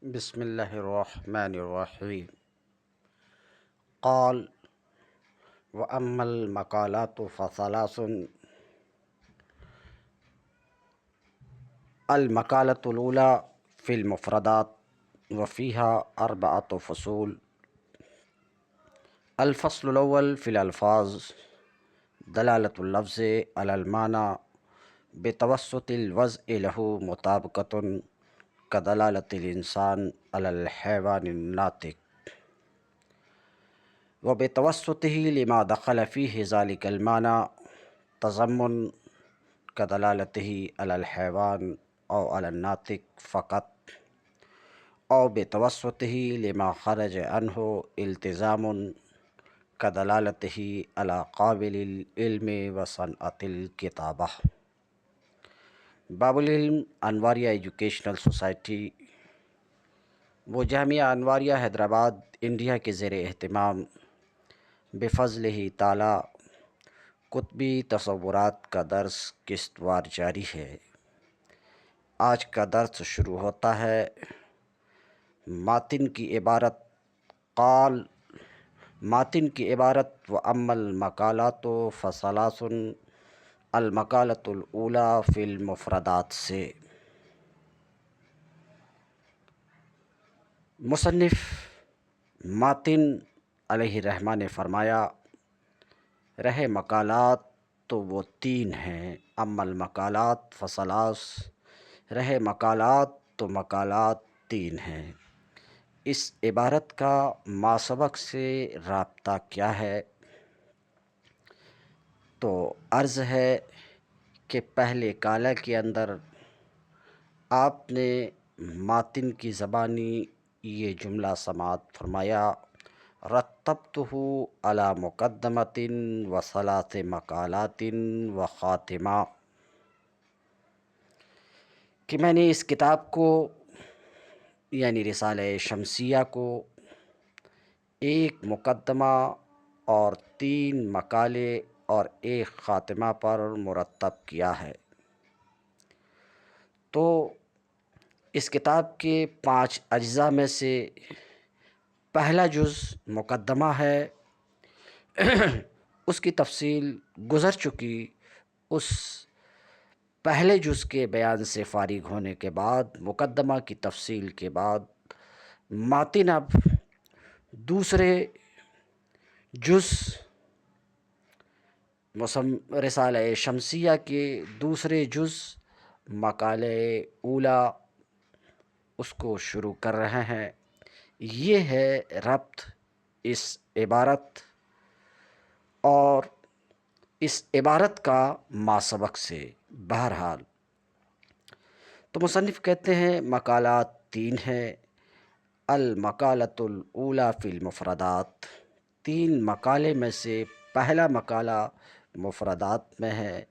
بسم الله الرحمن الرحيم. قال: وأما المقالات فثلاث. المقالة الأولى في المفردات وفيها 4 فصول. الفصل الأول في الألفاظ: دلالة اللفظ على المعنى بتوسط الوضع له مطابقة كدلالة الإنسان على الحيوان الناطق، وبتوسطه لما دخل فيه ذلك المعنى تضمن كدلالته على الحيوان أو على الناطق فقط، أو بتوسطه لما خرج عنه التزام كدلالته على قابل العلم وصنعة الكتابة. باب العلم انواریہ ایجوکیشنل سوسائٹی وہ جامعہ انواریہ حیدرآباد انڈیا کے زیر اہتمام بفضلہ تعالی قطبی تصورات کا درس قسط وار جاری ہے۔ آج کا درس شروع ہوتا ہے ماتن کی عبارت قال، ماتن کی عبارت وَأَمَّا الْمَقَالَاتُ فَثَلَاثٌ، المقالۃ الاولی فی المفردات سے۔ مصنف ماتن علیہ الرحمہ نے فرمایا، رہے مقالات تو وہ 3 ہیں، اما المقالات فثلاث، رہے مقالات تو مقالات 3 ہیں۔ اس عبارت کا ماسبق سے رابطہ کیا ہے؟ تو عرض ہے کہ پہلے کالہ کے اندر آپ نے ماتن کی زبانی یہ جملہ سماعت فرمایا، رتبتہ علی مقدمۃ و ثلاث مقالات و خاتمہ، کہ میں نے اس کتاب کو یعنی رسالہ شمسیہ کو ایک مقدمہ اور 3 مقالے اور ایک خاتمہ پر مرتب کیا ہے۔ تو اس کتاب کے 5 اجزاء میں سے پہلا جز مقدمہ ہے، اس کی تفصیل گزر چکی۔ اس پہلے جز کے بیان سے فارغ ہونے کے بعد، مقدمہ کی تفصیل کے بعد، ماتن اب دوسرے جز رسالہ شمسیہ کے دوسرے جز مقالہ اولی اس کو شروع کر رہے ہیں۔ یہ ہے ربط اس عبارت اور اس عبارت کا ماسبق سے۔ بہرحال تو مصنف کہتے ہیں مقالات 3 ہیں، المقالۃ الاولی فی المفردات، 3 مقالے میں سے پہلا مقالہ مفردات میں ہے،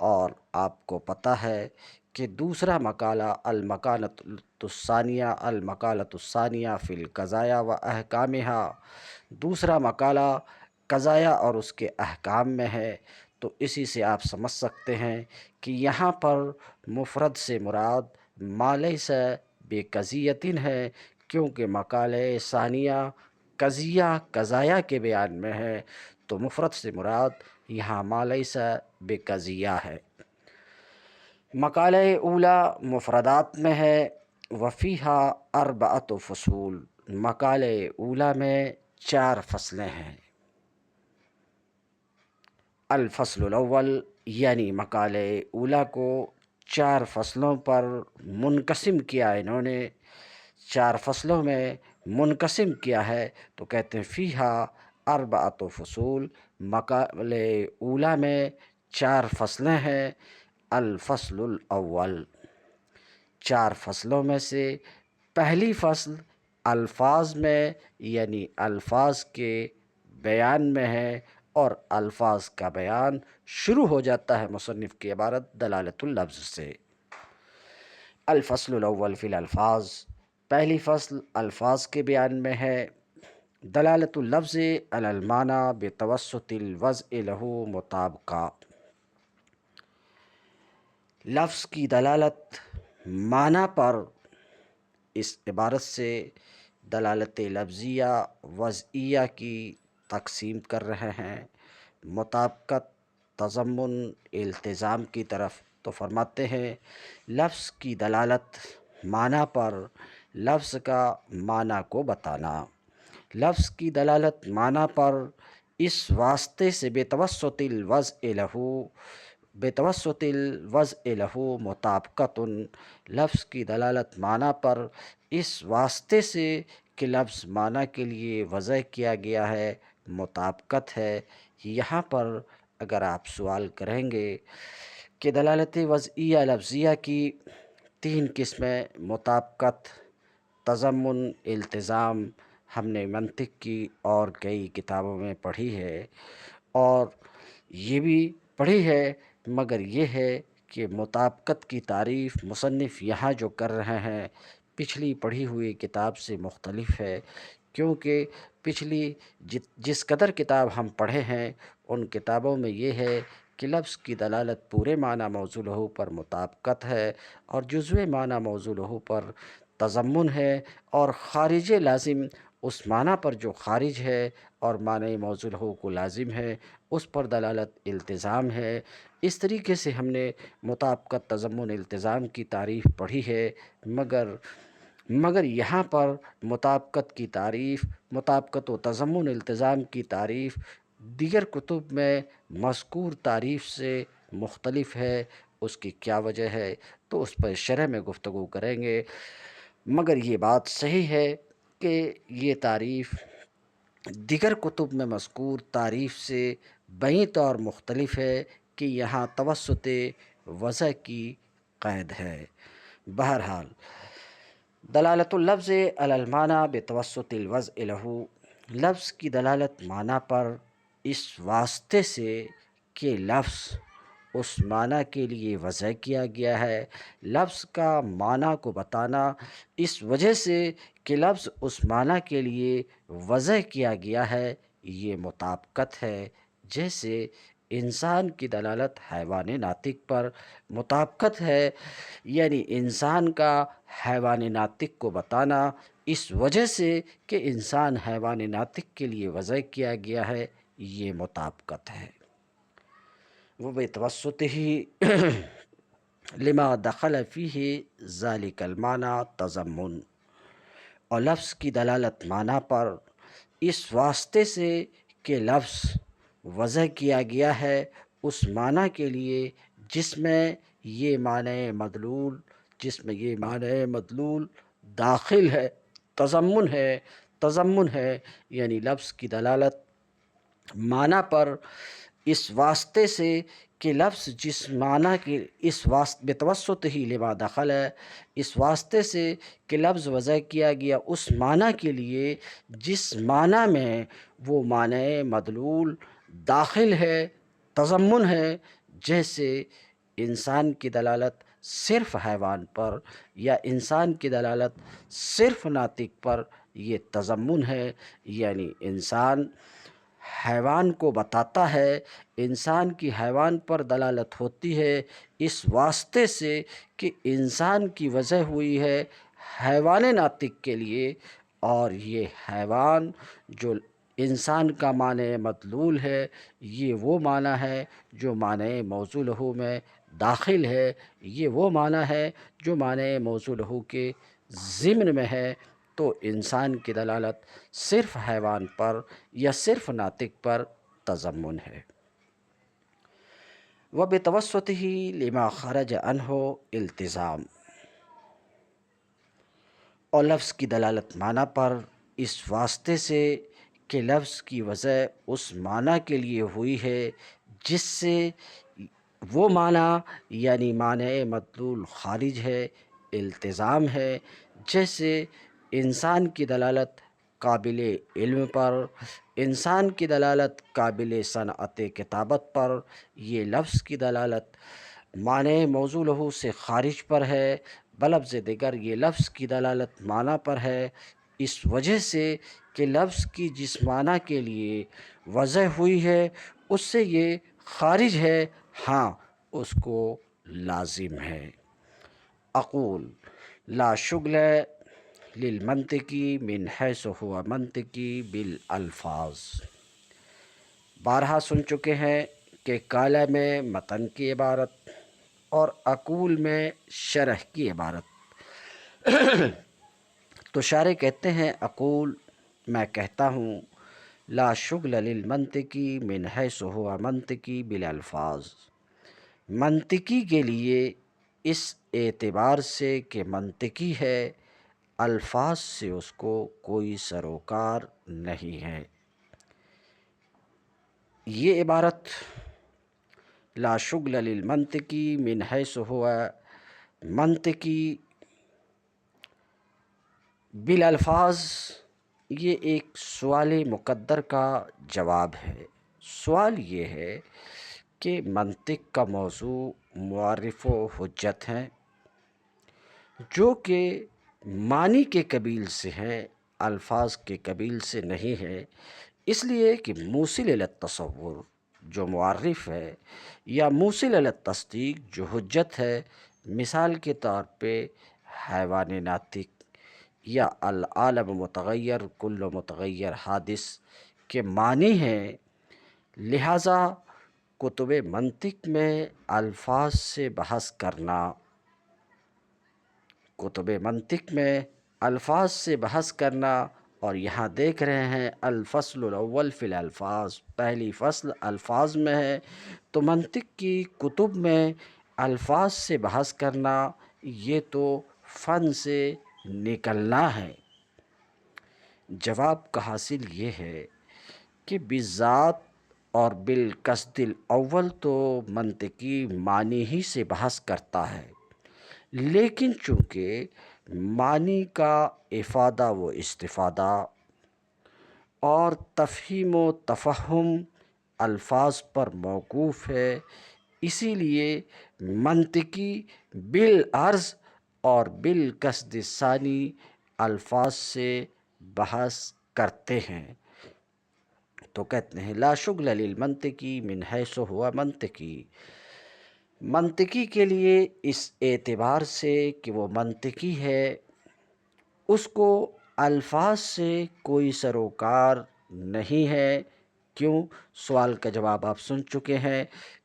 اور آپ کو پتہ ہے کہ دوسرا مقالہ المقالۃ الثانیہ فی القضایا و احکامہا، دوسرا مقالہ قضایا اور اس کے احکام میں ہے۔ تو اسی سے آپ سمجھ سکتے ہیں کہ یہاں پر مفرد سے مراد ما لیس بقضیۃ ہے، کیونکہ مقالہ ثانیہ قضیہ قضایا کے بیان میں ہے، تو مفرد سے مراد یہاں ما لیس بقضیہ ہے۔ مقالہ اولی مفردات میں ہے، وفیہا 4 فصول، مقالہ اولی میں 4 فصلیں ہیں۔ الفصل الاول، یعنی مقالہ اولی کو 4 فصلوں پر منقسم کیا انہوں نے، 4 فصلوں میں منقسم کیا ہے، تو کہتے ہیں فیہا 4 فصول، مقالہ اولی میں 4 فصلیں ہیں۔ الفصل الاول، 4 فصلوں میں سے پہلی فصل الفاظ میں یعنی الفاظ کے بیان میں ہے، اور الفاظ کا بیان شروع ہو جاتا ہے مصنف کی عبارت دلالت اللفظ سے۔ الفصل الاول فی الالفاظ، پہلی فصل الفاظ کے بیان میں ہے، دلالت اللفظ علی المعنی بتوسط الوضع له مطابقہ، لفظ کی دلالت معنی پر اس عبارت سے دلالت لفظیہ وضعیہ کی تقسیم کر رہے ہیں، مطابقت، تضمن، التزام کی طرف۔ تو فرماتے ہیں لفظ کی دلالت معنی پر لفظ کا معنی کو بتانا، لفظ کی دلالت معنی پر اس واسطے سے بتوسط الوضع لہو مطابقت، لفظ کی دلالت معنی پر اس واسطے سے کہ لفظ معنی کے لیے وضع کیا گیا ہے مطابقت ہے۔ یہاں پر اگر آپ سوال کریں گے کہ دلالت وضعیہ لفظیہ کی تین قسمیں، مطابقت، تضمن، التزام، ہم نے منطق کی اور کئی کتابوں میں پڑھی ہے اور یہ بھی پڑھی ہے، مگر یہ ہے کہ مطابقت کی تعریف مصنف یہاں جو کر رہے ہیں پچھلی پڑھی ہوئی کتاب سے مختلف ہے، کیونکہ پچھلی جس قدر کتاب ہم پڑھے ہیں ان کتابوں میں یہ ہے کہ لفظ کی دلالت پورے معنی موضوع لہو پر مطابقت ہے اور جزوی معنی موضوع لہو پر تضمن ہے، اور خارج لازم اس معنی پر جو خارج ہے اور معنی موضوع لہو کو لازم ہے اس پر دلالت التزام ہے۔ اس طریقے سے ہم نے مطابقت، تضمن، التزام کی تعریف پڑھی ہے، مگر یہاں پر مطابقت کی تعریف، مطابقت و تضمن التزام کی تعریف دیگر کتب میں مذکور تعریف سے مختلف ہے۔ اس کی کیا وجہ ہے تو اس پر شرح میں گفتگو کریں گے، مگر یہ بات صحیح ہے کہ یہ تعریف دیگر کتب میں مذکور تعریف سے بیں طور مختلف ہے کہ یہاں توسط وضع کی قید ہے۔ بہرحال دلالت اللفظ علی المعنی بتوسط الوضع لہو، لفظ کی دلالت معنی پر اس واسطے سے کہ لفظ اس معنی کے لیے وضع کیا گیا ہے، لفظ کا معنی کو بتانا اس وجہ سے کہ لفظ اس معنی کے لیے وضع کیا گیا ہے، یہ مطابقت ہے۔ جیسے انسان کی دلالت حیوان ناطق پر مطابقت ہے، یعنی انسان کا حیوان ناطق کو بتانا اس وجہ سے کہ انسان حیوان ناطق کے لیے وضع کیا گیا ہے، یہ مطابقت ہے۔ وہ بتوسطہ لما دخل فیہ ذالک المعنی تضمن، اور لفظ کی دلالت معنی پر اس واسطے سے کہ لفظ وضع کیا گیا ہے اس معنی کے لیے جس میں یہ معنی مدلول داخل ہے، تضمن ہے، یعنی لفظ کی دلالت معنی پر اس واسطے سے کہ لفظ جس معنی کے بتوسط ہی لما دخل ہے، اس واسطے سے کہ لفظ وضع کیا گیا اس معنی کے لیے جس معنی میں وہ معنی مدلول داخل ہے، تضمن ہے۔ جیسے انسان کی دلالت صرف حیوان پر یا انسان کی دلالت صرف ناطق پر، یہ تضمن ہے، یعنی انسان حیوان کو بتاتا ہے، انسان کی حیوان پر دلالت ہوتی ہے اس واسطے سے کہ انسان کی وضع ہوئی ہے حیوان ناطق کے لیے، اور یہ حیوان جو انسان کا معنی مدلول ہے یہ وہ معنی ہے جو معنی موضوع لہو میں داخل ہے، یہ وہ معنی ہے جو معنی موضوع لہو کے ضمن میں ہے۔ تو انسان کی دلالت صرف حیوان پر یا صرف ناطق پر تضمن ہے۔ وبتوسطہ لما خرج عنہ التزام، اور لفظ کی دلالت معنی پر اس واسطے سے کہ لفظ کی وضع اس معنی کے لیے ہوئی ہے جس سے وہ معنی یعنی معنی مدلول خارج ہے، التزام ہے۔ جیسے انسان کی دلالت قابل علم پر، انسان کی دلالت قابل صنعت کتابت پر، یہ لفظ کی دلالت معنی موضوع لہو سے خارج پر ہے، بلفظ دیگر یہ لفظ کی دلالت معنی پر ہے اس وجہ سے کہ لفظ کی جس معنی کے لیے وضع ہوئی ہے اس سے یہ خارج ہے، ہاں اس کو لازم ہے۔ اقول لا شغل للمنطقی من حیث ہوا منطقی بالالفاظ۔ بارہا سن چکے ہیں کہ کالا میں متن کی عبارت اور عقول میں شرح کی عبارت۔ تو شارح کہتے ہیں عقول، میں کہتا ہوں لا شغل للمنطقی من حیث ہوا منطقی بالالفاظ، منطقی کے لیے اس اعتبار سے کہ منطقی ہے، الفاظ سے اس کو کوئی سروکار نہیں ہے۔ یہ عبارت لا شغل للمنطقی من حیث ہوا منطقی بالالفاظ، یہ ایک سوال مقدر کا جواب ہے۔ سوال یہ ہے کہ منطق کا موضوع معرف و حجت ہیں، جو کہ معنی کے قبیل سے ہیں، الفاظ کے قبیل سے نہیں ہے، اس لیے کہ موصل الی التصور جو معرف ہے یا موصل الی التصدیق جو حجت ہے، مثال کے طور پہ حیوان ناطق یا العالم متغیر کل متغیر حادث کے معنی ہیں، لہٰذا کتب منطق میں الفاظ سے بحث کرنا، کتب منطق میں الفاظ سے بحث کرنا، اور یہاں دیکھ رہے ہیں الفصل الاول فی الالفاظ، پہلی فصل الفاظ میں ہے، تو منطق کی کتب میں الفاظ سے بحث کرنا یہ تو فن سے نکلنا ہے۔ جواب کا حاصل یہ ہے کہ بالذات اور بالقصد الاول تو منطقی معنی ہی سے بحث کرتا ہے، لیکن چونکہ معنی کا افادہ و استفادہ اور تفہیم و تفہم الفاظ پر موقوف ہے، اسی لیے منطقی بالعرض اور بالقصد ثانی الفاظ سے بحث کرتے ہیں۔ تو کہتے ہیں لا شغل للمنطقی من حیث ہوا منطقی، منطقی کے لیے اس اعتبار سے کہ وہ منطقی ہے، اس کو الفاظ سے کوئی سروکار نہیں ہے۔ کیوں؟ سوال کا جواب آپ سن چکے ہیں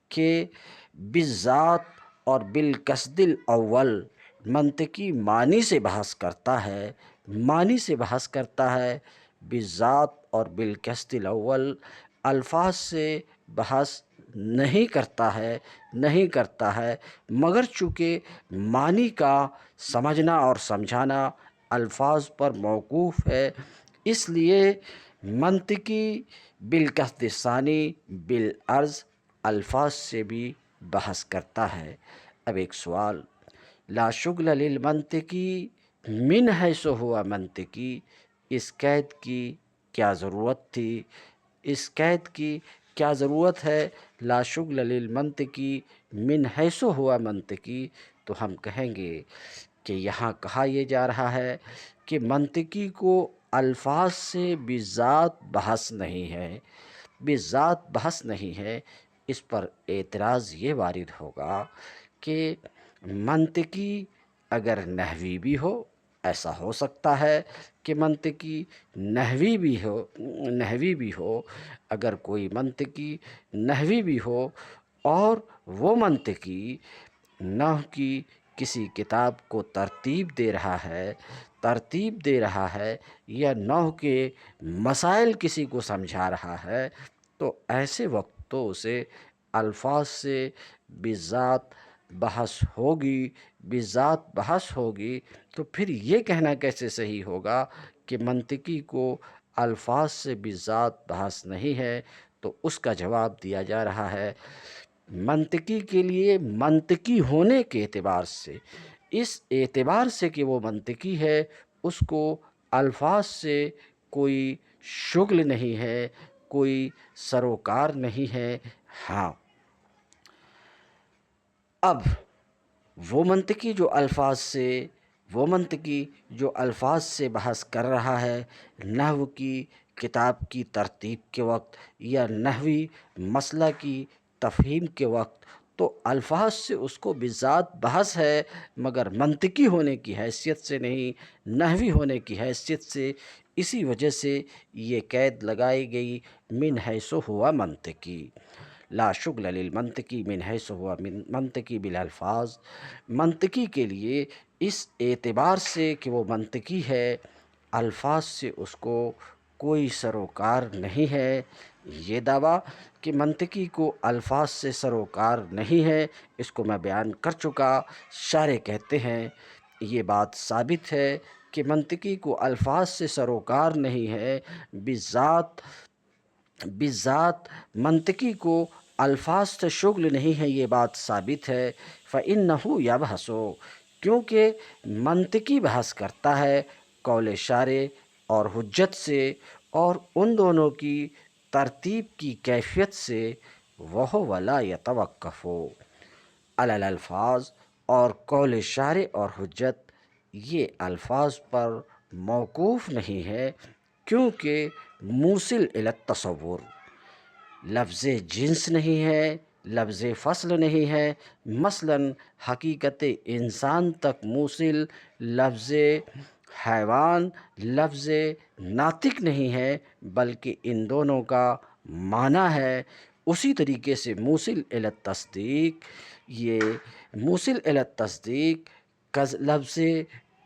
کہ بالذات اور بالقصد الاول منطقی معنی سے بحث کرتا ہے، معنی سے بحث کرتا ہے، بالذات اور بالقصد الاول الفاظ سے بحث نہیں کرتا ہے، مگر چونکہ معنی کا سمجھنا اور سمجھانا الفاظ پر موقوف ہے، اس لیے منطقی بالقصد ثانی بالعرض الفاظ سے بھی بحث کرتا ہے۔ اب ایک سوال، لا شغل للمنطقی من حیث ہوا منطقی، اس قید کی کیا ضرورت تھی؟ اس قید کی کیا ضرورت ہے؟ لا شغل للمنطقی من حیث ہوا منطقی، تو ہم کہیں گے کہ یہاں کہا یہ جا رہا ہے کہ منطقی کو الفاظ سے بالذات بحث نہیں ہے، بالذات بحث نہیں ہے۔ اس پر اعتراض یہ وارد ہوگا کہ منطقی اگر نحوی بھی ہو، ایسا ہو سکتا ہے کہ منطقی نحوی بھی ہو، اگر کوئی منطقی نحوی بھی ہو اور وہ منطقی نحو کی کسی کتاب کو ترتیب دے رہا ہے یا نحو کے مسائل کسی کو سمجھا رہا ہے، تو ایسے وقت تو اسے الفاظ سے بالذات بحث ہوگی، تو پھر یہ کہنا کیسے صحیح ہوگا کہ منطقی کو الفاظ سے بالذات بحث نہیں ہے؟ تو اس کا جواب دیا جا رہا ہے منطقی کے لیے منطقی ہونے کے اعتبار سے، اس اعتبار سے کہ وہ منطقی ہے، اس کو الفاظ سے کوئی شغل نہیں ہے، کوئی سروکار نہیں ہے۔ ہاں، اب وہ منطقی جو الفاظ سے بحث کر رہا ہے نحو کی کتاب کی ترتیب کے وقت یا نحوی مسئلہ کی تفہیم کے وقت، تو الفاظ سے اس کو بذات بحث ہے، مگر منطقی ہونے کی حیثیت سے نہیں، نحوی ہونے کی حیثیت سے۔ اسی وجہ سے یہ قید لگائی گئی من حیث ہوا منطقی، لا شغل للمنطقی من حیث ہوا منطقی بالالفاظ، منطقی کے لیے اس اعتبار سے کہ وہ منطقی ہے، الفاظ سے اس کو کوئی سروکار نہیں ہے۔ یہ دعویٰ کہ منطقی کو الفاظ سے سروکار نہیں ہے، اس کو میں بیان کر چکا۔ شارح کہتے ہیں یہ بات ثابت ہے کہ منطقی کو الفاظ سے سروکار نہیں ہے، بالذات منطقی کو الفاظ سے شغل نہیں ہے، یہ بات ثابت ہے۔ فَإِنَّهُ يَبْحَثُ، کیونکہ منطقی بحث کرتا ہے قول شارع اور حجت سے، اور ان دونوں کی ترتیب کی کیفیت سے۔ وَهُوَ لَا يَتَوَقَّفُ عَلَى الْأَلْفَاظ، اور قول شارع اور حجت یہ الفاظ پر موقوف نہیں ہے، کیونکہ موصل الی التصور، لفظ جنس نہیں ہے، لفظ فصل نہیں ہے۔ مثلاً حقیقت انسان تک موصل لفظ حیوان، لفظ ناطق نہیں ہے، بلکہ ان دونوں کا معنی ہے۔ اسی طریقے سے موصل الی التصدیق، یہ موصل الی التصدیق لفظ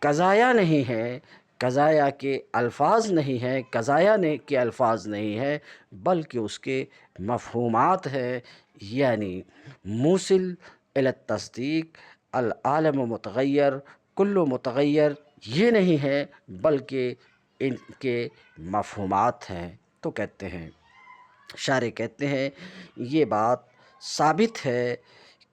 قضایا نہیں ہے، قضایا کے الفاظ نہیں ہیں، قضایا کے الفاظ نہیں ہیں، بلکہ اس کے مفہومات ہیں۔ یعنی موصل الی التصدیق العالم متغیر کل متغیر یہ نہیں ہے، بلکہ ان کے مفہومات ہیں۔ تو کہتے ہیں، شارح کہتے ہیں یہ بات ثابت ہے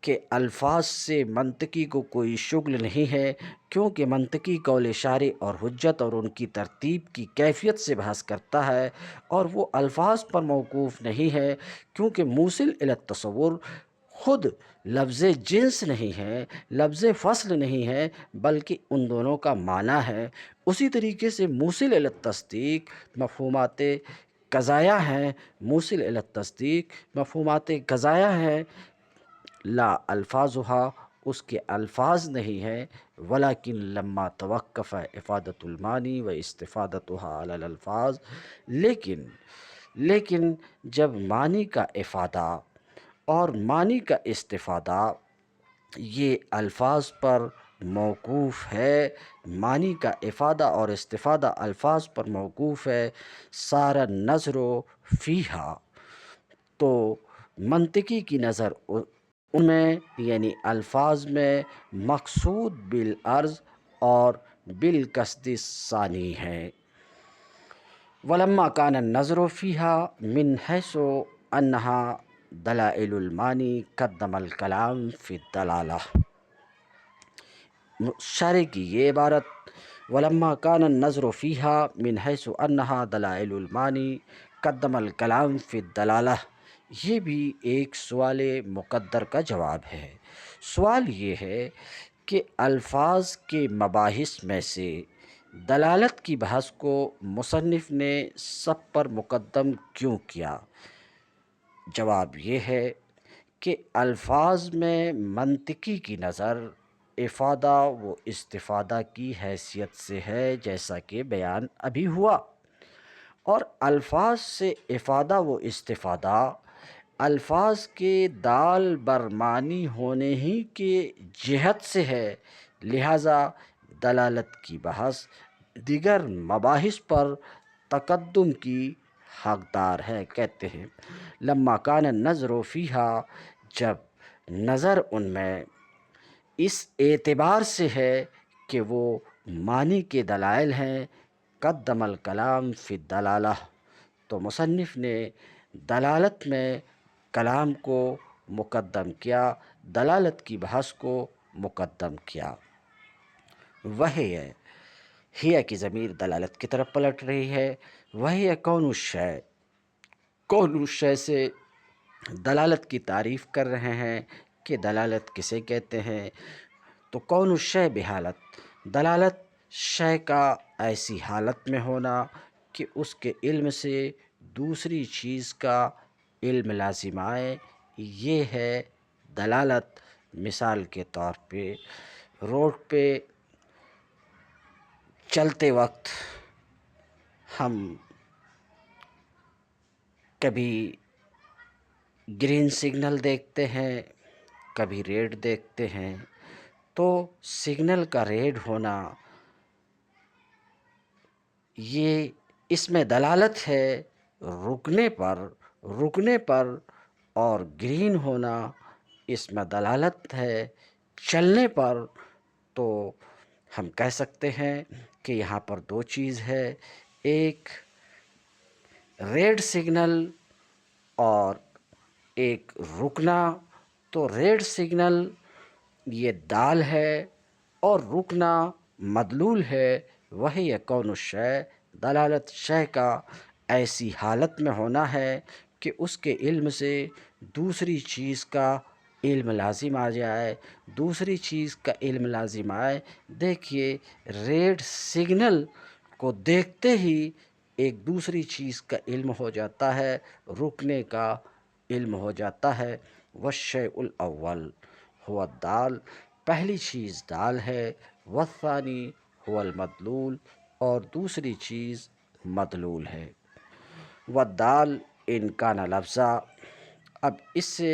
کہ الفاظ سے منطقی کو کوئی شغل نہیں ہے، کیونکہ منطقی قول شارع اور حجت اور ان کی ترتیب کی کیفیت سے بحث کرتا ہے، اور وہ الفاظ پر موقوف نہیں ہے، کیونکہ موصل الی التصور خود لفظ جنس نہیں ہے، لفظ فصل نہیں ہے، بلکہ ان دونوں کا معنی ہے۔ اسی طریقے سے موصل الی التصدیق مفہومات قضایا ہیں، موصل الی التصدیق مفہومات قضایا ہیں، لا الفاظها اس کے الفاظ نہیں ہیں، ولیکن لما توقف افادۃ المانی و استفادتها علی الالفاظ، لیکن جب معنی کا افادہ اور معنی کا استفادہ یہ الفاظ پر موقوف ہے، معنی کا افادہ اور استفادہ الفاظ پر موقوف ہے، صار النظر فیہا، تو منطقی کی نظر ان میں یعنی الفاظ میں مقصود بالعرض اور بالقصد ثانی ہے۔ ولما كان النظر فيها من حيث أنها دلائل المعانی قدم الکلام فی الدلالہ، شارح کی یہ عبارت ولما كان النظر فيها من حيث أنها دلائل المعانی قدم الکلام فی الدلالہ، یہ بھی ایک سوال مقدر کا جواب ہے۔ سوال یہ ہے کہ الفاظ کے مباحث میں سے دلالت کی بحث کو مصنف نے سب پر مقدم کیوں کیا؟ جواب یہ ہے کہ الفاظ میں منطقی کی نظر افادہ و استفادہ کی حیثیت سے ہے، جیسا کہ بیان ابھی ہوا، اور الفاظ سے افادہ و استفادہ الفاظ کے دال بر معنی ہونے ہی کے جہت سے ہے، لہٰذا دلالت کی بحث دیگر مباحث پر تقدم کی حقدار ہے۔ کہتے ہیں لما کان النظر فیہا، جب نظر ان میں اس اعتبار سے ہے کہ وہ معنی کے دلائل ہیں، قدم الکلام فی الدلالہ، تو مصنف نے دلالت میں کلام کو مقدم کیا، دلالت کی بحث کو مقدم کیا۔ ہی کی ضمیر دلالت کی طرف پلٹ رہی ہے۔ وہی کون الشیء، کون الشیء سے دلالت کی تعریف کر رہے ہیں کہ دلالت کسے کہتے ہیں؟ تو کون الشیء بحالت، دلالت شے کا ایسی حالت میں ہونا کہ اس کے علم سے دوسری چیز کا علم لازم آئے، یہ ہے دلالت مثال کے طور پہ روڈ پہ چلتے وقت ہم کبھی گرین سگنل دیکھتے ہیں، کبھی ریڈ دیکھتے ہیں، تو سگنل کا ریڈ ہونا یہ اس میں دلالت ہے رکنے پر، اور گرین ہونا اس میں دلالت ہے چلنے پر۔ تو ہم کہہ سکتے ہیں کہ یہاں پر دو چیز ہے، ایک ریڈ سگنل اور ایک رکنا۔ تو ریڈ سگنل یہ دال ہے اور رکنا مدلول ہے، وہی کون الشے، دلالت شے کا ایسی حالت میں ہونا ہے کہ اس کے علم سے دوسری چیز کا علم لازم آ جائے، دوسری چیز کا علم لازم آئے۔ دیکھیے ریڈ سگنل کو دیکھتے ہی ایک دوسری چیز کا علم ہو جاتا ہے، رکنے کا علم ہو جاتا ہے۔ والشیء الاول هو الدال، پہلی چیز دال ہے، والثانی هو المدلول، اور دوسری چیز مدلول ہے۔ والدال ان کان لفظا، اب اس سے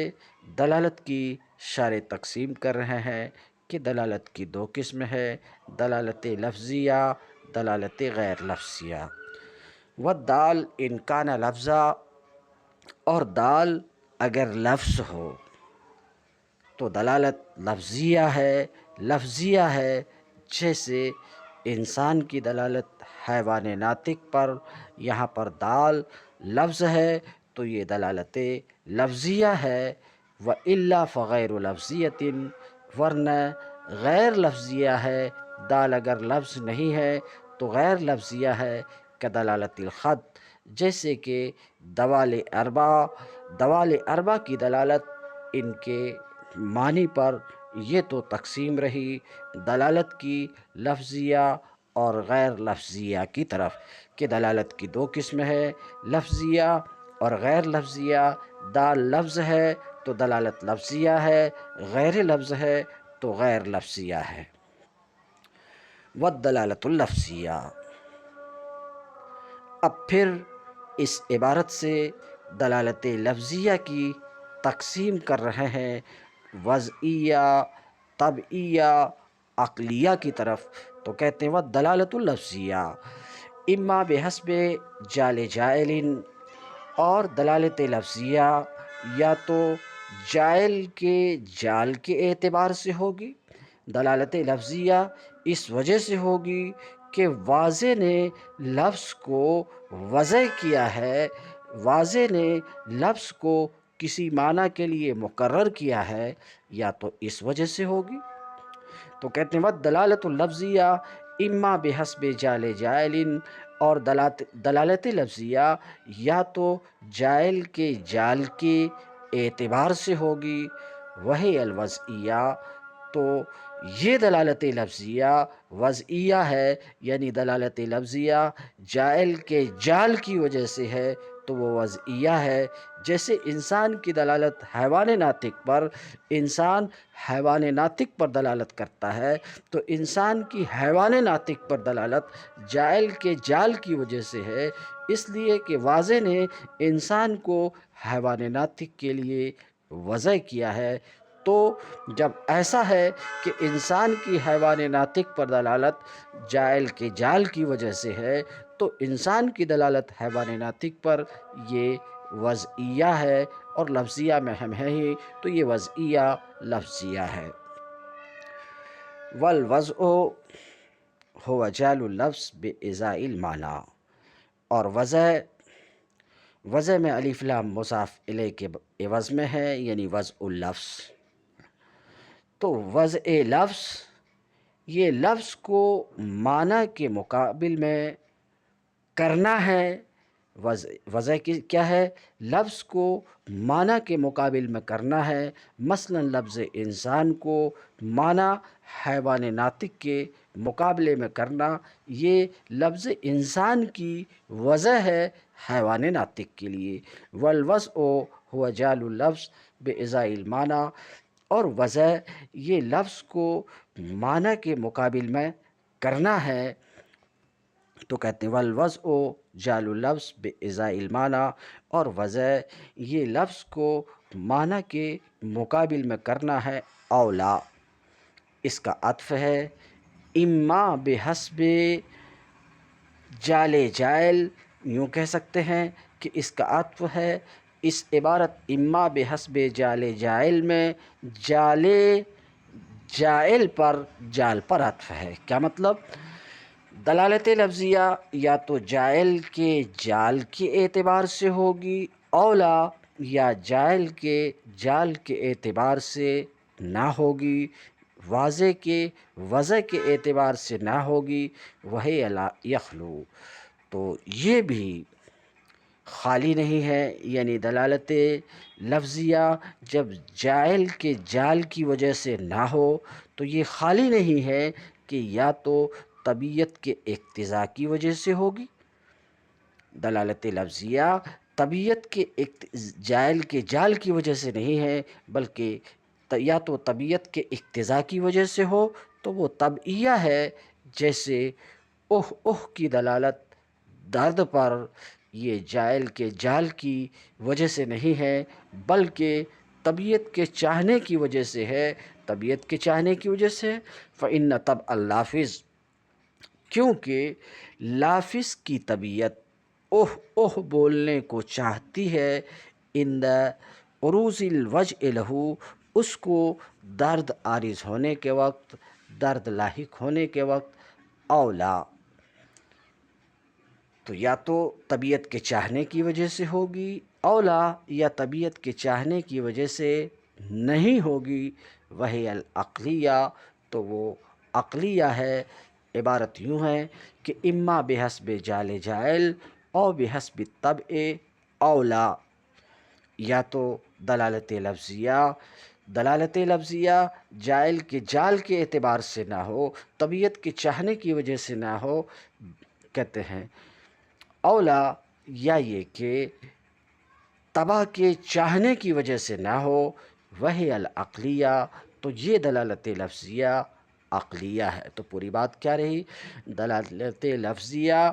دلالت کی شارح تقسیم کر رہے ہیں کہ دلالت کی دو قسم ہے، دلالت لفظیہ، دلالت غیر لفظیہ۔ والدال ان کان لفظا، اور دال اگر لفظ ہو تو دلالت لفظیہ ہے، جیسے انسان کی دلالت حیوان ناطق پر، یہاں پر دال لفظ ہے تو یہ دلالت لفظیہ ہے۔ وَإِلَّا فَغَيْرُ لَفْظِيَّةٍ، ورنہ غیر لفظیہ ہے، دال اگر لفظ نہیں ہے تو غیر لفظیہ ہے، کدلالت الخط، جیسے کہ دوال اربع کی دلالت ان کے معنی پر۔ یہ تو تقسیم رہی دلالت کی لفظیہ اور غیر لفظیہ کی طرف، کہ دلالت کی دو قسم ہے، لفظیہ اور غیر لفظیہ۔ دال لفظ ہے تو دلالت لفظیہ ہے، غیر لفظ ہے تو غیر لفظیہ ہے۔ والدلالت اللفظیہ، اب پھر اس عبارت سے دلالت لفظیہ کی تقسیم کر رہے ہیں وضعیہ، طبعیہ، عقلیہ کی طرف۔ تو کہتے ہیں والدلالت اللفظیہ اما بحسب جال جائل، اور دلالت لفظیہ یا تو جائل کے جال کے اعتبار سے ہوگی، دلالت لفظیہ اس وجہ سے ہوگی کہ واضح نے لفظ کو وضع کیا ہے، واضح نے لفظ کو کسی معنی کے لیے مقرر کیا ہے، یا تو اس وجہ سے ہوگی۔ تو کہتے ہیں والدلالت اللفظیہ اما بحسب جال جائل، اور دلالت لفظیہ یا تو جائل کے جال کے اعتبار سے ہوگی، وہی الوضعیہ، تو یہ دلالت لفظیہ وضعیہ ہے، یعنی دلالت لفظیہ جائل کے جال کی وجہ سے ہے تو وہ وضعیہ ہے۔ جیسے انسان کی دلالت حیوان ناطق پر، انسان حیوان ناطق پر دلالت کرتا ہے، تو انسان کی حیوان ناطق پر دلالت جائل کے جال کی وجہ سے ہے، اس لیے کہ واضح نے انسان کو حیوان ناطق کے لیے وضع کیا ہے۔ تو جب ایسا ہے کہ انسان کی حیوان ناطق پر دلالت جائل کے جال کی وجہ سے ہے، تو انسان کی دلالت حیوان ناطق پر یہ وضعیہ ہے، اور لفظیہ میں ہم ہیں ہی تو یہ وضعیہ لفظیہ ہے۔ والوضع هو جعل اللفظ بإزاء المعنی، اور وضع میں الف لام مضاف الیہ کے عوض میں ہے، یعنی وضع اللفظ۔ تو وضع لفظ یہ لفظ کو معنی کے مقابل میں کرنا ہے۔ وضع کی کیا ہے؟ لفظ کو معنی کے مقابل میں کرنا ہے۔ مثلا لفظ انسان کو معنی حیوان ناطق کے مقابلے میں کرنا، یہ لفظ انسان کی وضع ہے حیوان ناطق کے لیے۔ والوضع هو جعل اللفظ بإزاء المعنی، اور وضع یہ لفظ کو معنی کے مقابل میں کرنا ہے، تو کہتے ہیں والوضع جعل اللفظ بإزاء المعنی، اور وضع یہ لفظ کو معنی کے مقابل میں کرنا ہے اولا. اس کا عطف ہے اما بحسب جال جائل، یوں کہہ سکتے ہیں کہ اس کا عطف ہے اس عبارت اما بحسب جال جائل میں جال جائل پر جال پر عطف ہے. کیا مطلب؟ دلالت لفظیہ یا تو جائل کے جال کے اعتبار سے ہوگی اولا، یا جائل کے جال کے اعتبار سے نہ ہوگی، واضح کے وضع کے اعتبار سے نہ ہوگی. وہی لا یخلو، تو یہ بھی خالی نہیں ہے، یعنی دلالت لفظیہ جب جائل کے جال کی وجہ سے نہ ہو تو یہ خالی نہیں ہے کہ یا تو طبیعت کے اقتضاء کی وجہ سے ہوگی. دلالت لفظیہ طبیعت کے جائل کے جال کی وجہ سے نہیں ہے، بلکہ یا تو طبیعت کے اقتضاء کی وجہ سے ہو تو وہ طبعیہ ہے. جیسے اوہ اوہ کی دلالت درد پر یہ جائل کے جال کی وجہ سے نہیں ہے، بلکہ طبیعت کے چاہنے کی وجہ سے ہے. طبیعت کے چاہنے کی وجہ سے فإن طبع اللافظ، کیونکہ لافظ کی طبیعت اوہ اوہ بولنے کو چاہتی ہے. عند عروض الوجع لہ، اس کو درد عارض ہونے کے وقت، درد لاحق ہونے کے وقت. اولا، تو یا تو طبیعت کے چاہنے کی وجہ سے ہوگی اولا، یا طبیعت کے چاہنے کی وجہ سے نہیں ہوگی. وہی العقلیہ، تو وہ عقلیہ ہے. عبارت یوں ہے کہ اما بحسب جال جائل او بحسب طبع اولا، یا تو دلالت لفظیہ جائل کے جال کے اعتبار سے نہ ہو، طبیعت کے چاہنے کی وجہ سے نہ ہو، کہتے ہیں اولا، یا یہ کہ طبع کے چاہنے کی وجہ سے نہ ہو. وہی العقلیہ، تو یہ دلالت لفظیہ عقلیہ ہے. تو پوری بات کیا رہی؟ دلالت لفظیہ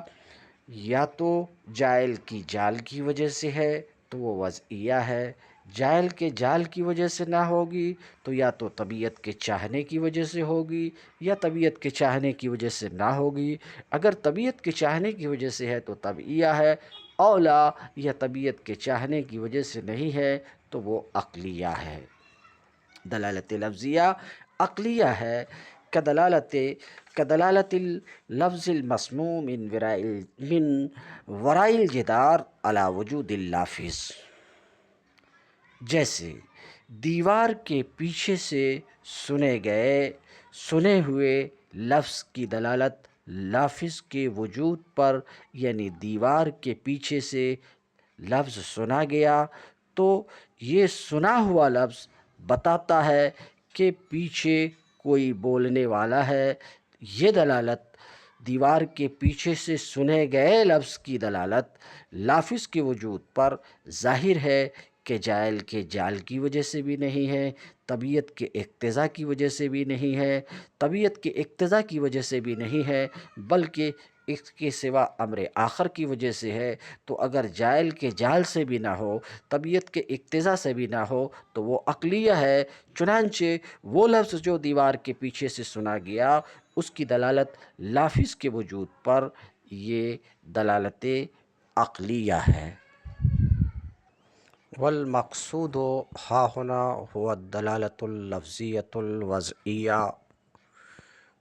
یا تو جائل کی جال کی وجہ سے ہے تو وہ وضعیہ ہے، جائل کے جال کی وجہ سے نہ ہوگی تو یا تو طبیعت کے چاہنے کی وجہ سے ہوگی یا طبیعت کے چاہنے کی وجہ سے نہ ہوگی. اگر طبیعت کے چاہنے کی وجہ سے ہے تو طبعیہ ہے اولا، یا طبیعت کے چاہنے کی وجہ سے نہیں ہے تو وہ عقلیہ ہے. دلالت لفظیہ عقلیہ ہے. کدلالت اللفظ المسموع من وراء الجدار على وجود اللافظ، جیسے دیوار کے پیچھے سے سنے ہوئے لفظ کی دلالت لافظ کے وجود پر، یعنی دیوار کے پیچھے سے لفظ سنا گیا تو یہ سنا ہوا لفظ بتاتا ہے کہ پیچھے کوئی بولنے والا ہے. یہ دلالت دیوار کے پیچھے سے سنے گئے لفظ کی دلالت لافظ کے وجود پر ظاہر ہے کہ جائل کے جال کی وجہ سے بھی نہیں ہے، طبیعت کے اقتضاء کی وجہ سے بھی نہیں ہے، طبیعت کے اقتضاء کی وجہ سے بھی نہیں ہے، بلکہ اس کے سوا امر آخر کی وجہ سے ہے. تو اگر جائل کے جال سے بھی نہ ہو، طبیعت کے اقتضاء سے بھی نہ ہو تو وہ عقلیہ ہے. چنانچہ وہ لفظ جو دیوار کے پیچھے سے سنا گیا اس کی دلالت لافظ کے وجود پر، یہ دلالت عقلیہ ہے. والمقصود ها هنا هو الدلالة اللفظية الوضعية،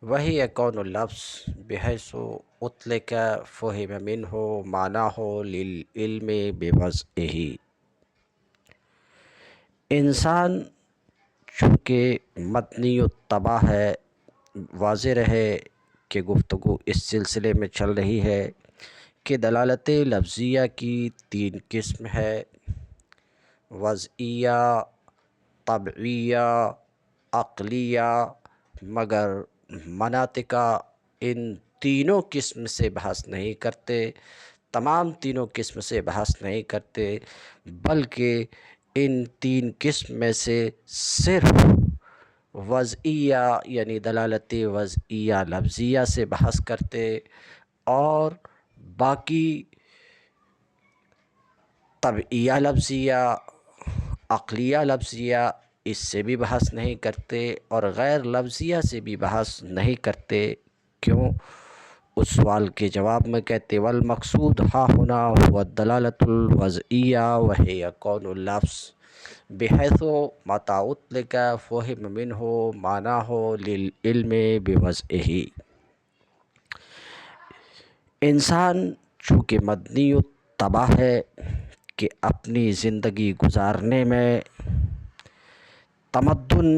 وهي كون اللفظ بحيث أطلق فهم منه معناه للعلم بوضعه. انسان چونکہ متنی الطبع ہے، واضح رہے کہ گفتگو اس سلسلے میں چل رہی ہے کہ دلالت لفظیہ کی 3 قسم ہے: وضعیہ، طبعیہ، عقلیہ. مگر مناطقہ ان تینوں قسم سے بحث نہیں کرتے، تمام تینوں قسم سے بحث نہیں کرتے، بلکہ ان 3 قسم میں سے صرف وضعیہ یعنی دلالت وضعیہ لفظیہ سے بحث کرتے، اور باقی طبعیہ لفظیہ، عقلیہ لفظیہ اس سے بھی بحث نہیں کرتے، اور غیر لفظیہ سے بھی بحث نہیں کرتے۔ کیوں؟ اس سوال کے جواب میں کہتے والمقصود ہا ہنا هو الدلالة الوضعیہ وہی کون اللفظ بحیث متى اطلق فهم منه معناه للعلم بوضعه۔ انسان چونکہ مدنی الطبع ہے کہ اپنی زندگی گزارنے میں تمدن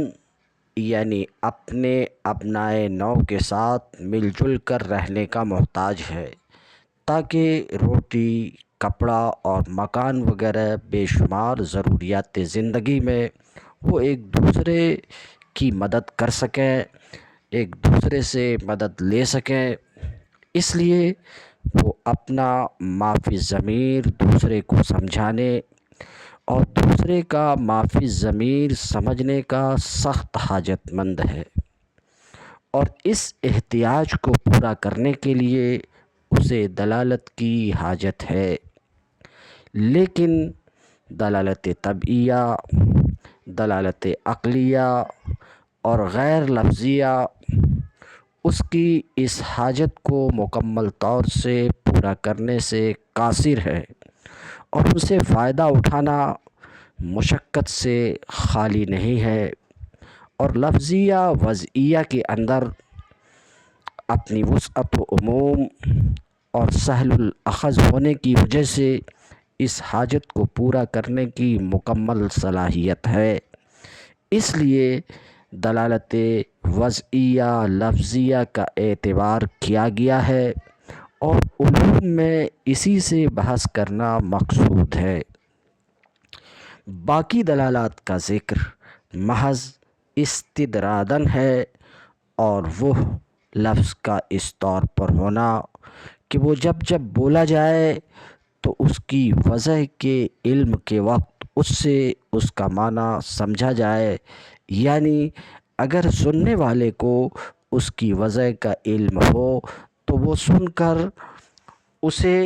یعنی اپنے ابنائے نو کے ساتھ مل جل کر رہنے کا محتاج ہے، تاکہ روٹی، کپڑا اور مکان وغیرہ بے شمار ضروریات زندگی میں وہ ایک دوسرے کی مدد کر سکیں، ایک دوسرے سے مدد لے سکیں۔ اس لیے وہ اپنا ما فی الضمیر دوسرے کو سمجھانے اور دوسرے کا ما فی الضمیر سمجھنے کا سخت حاجت مند ہے، اور اس احتیاج کو پورا کرنے کے لیے اسے دلالت کی حاجت ہے۔ لیکن دلالت طبعیہ، دلالت عقلیہ اور غیر لفظیہ اس کی اس حاجت کو مکمل طور سے پورا کرنے سے قاصر ہے، اور ان سے فائدہ اٹھانا مشقت سے خالی نہیں ہے، اور لفظیہ وضعیہ کے اندر اپنی وسعت و عموم اور سہل الاخذ ہونے کی وجہ سے اس حاجت کو پورا کرنے کی مکمل صلاحیت ہے۔ اس لیے دلالت وضعیہ لفظیہ کا اعتبار کیا گیا ہے، اور علوم میں اسی سے بحث کرنا مقصود ہے۔ باقی دلالات کا ذکر محض استدراداً ہے، اور وہ لفظ کا اس طور پر ہونا کہ وہ جب جب بولا جائے تو اس کی وضع کے علم کے وقت اس سے اس کا معنی سمجھا جائے، یعنی اگر سننے والے کو اس کی وضع کا علم ہو تو وہ سن کر اسے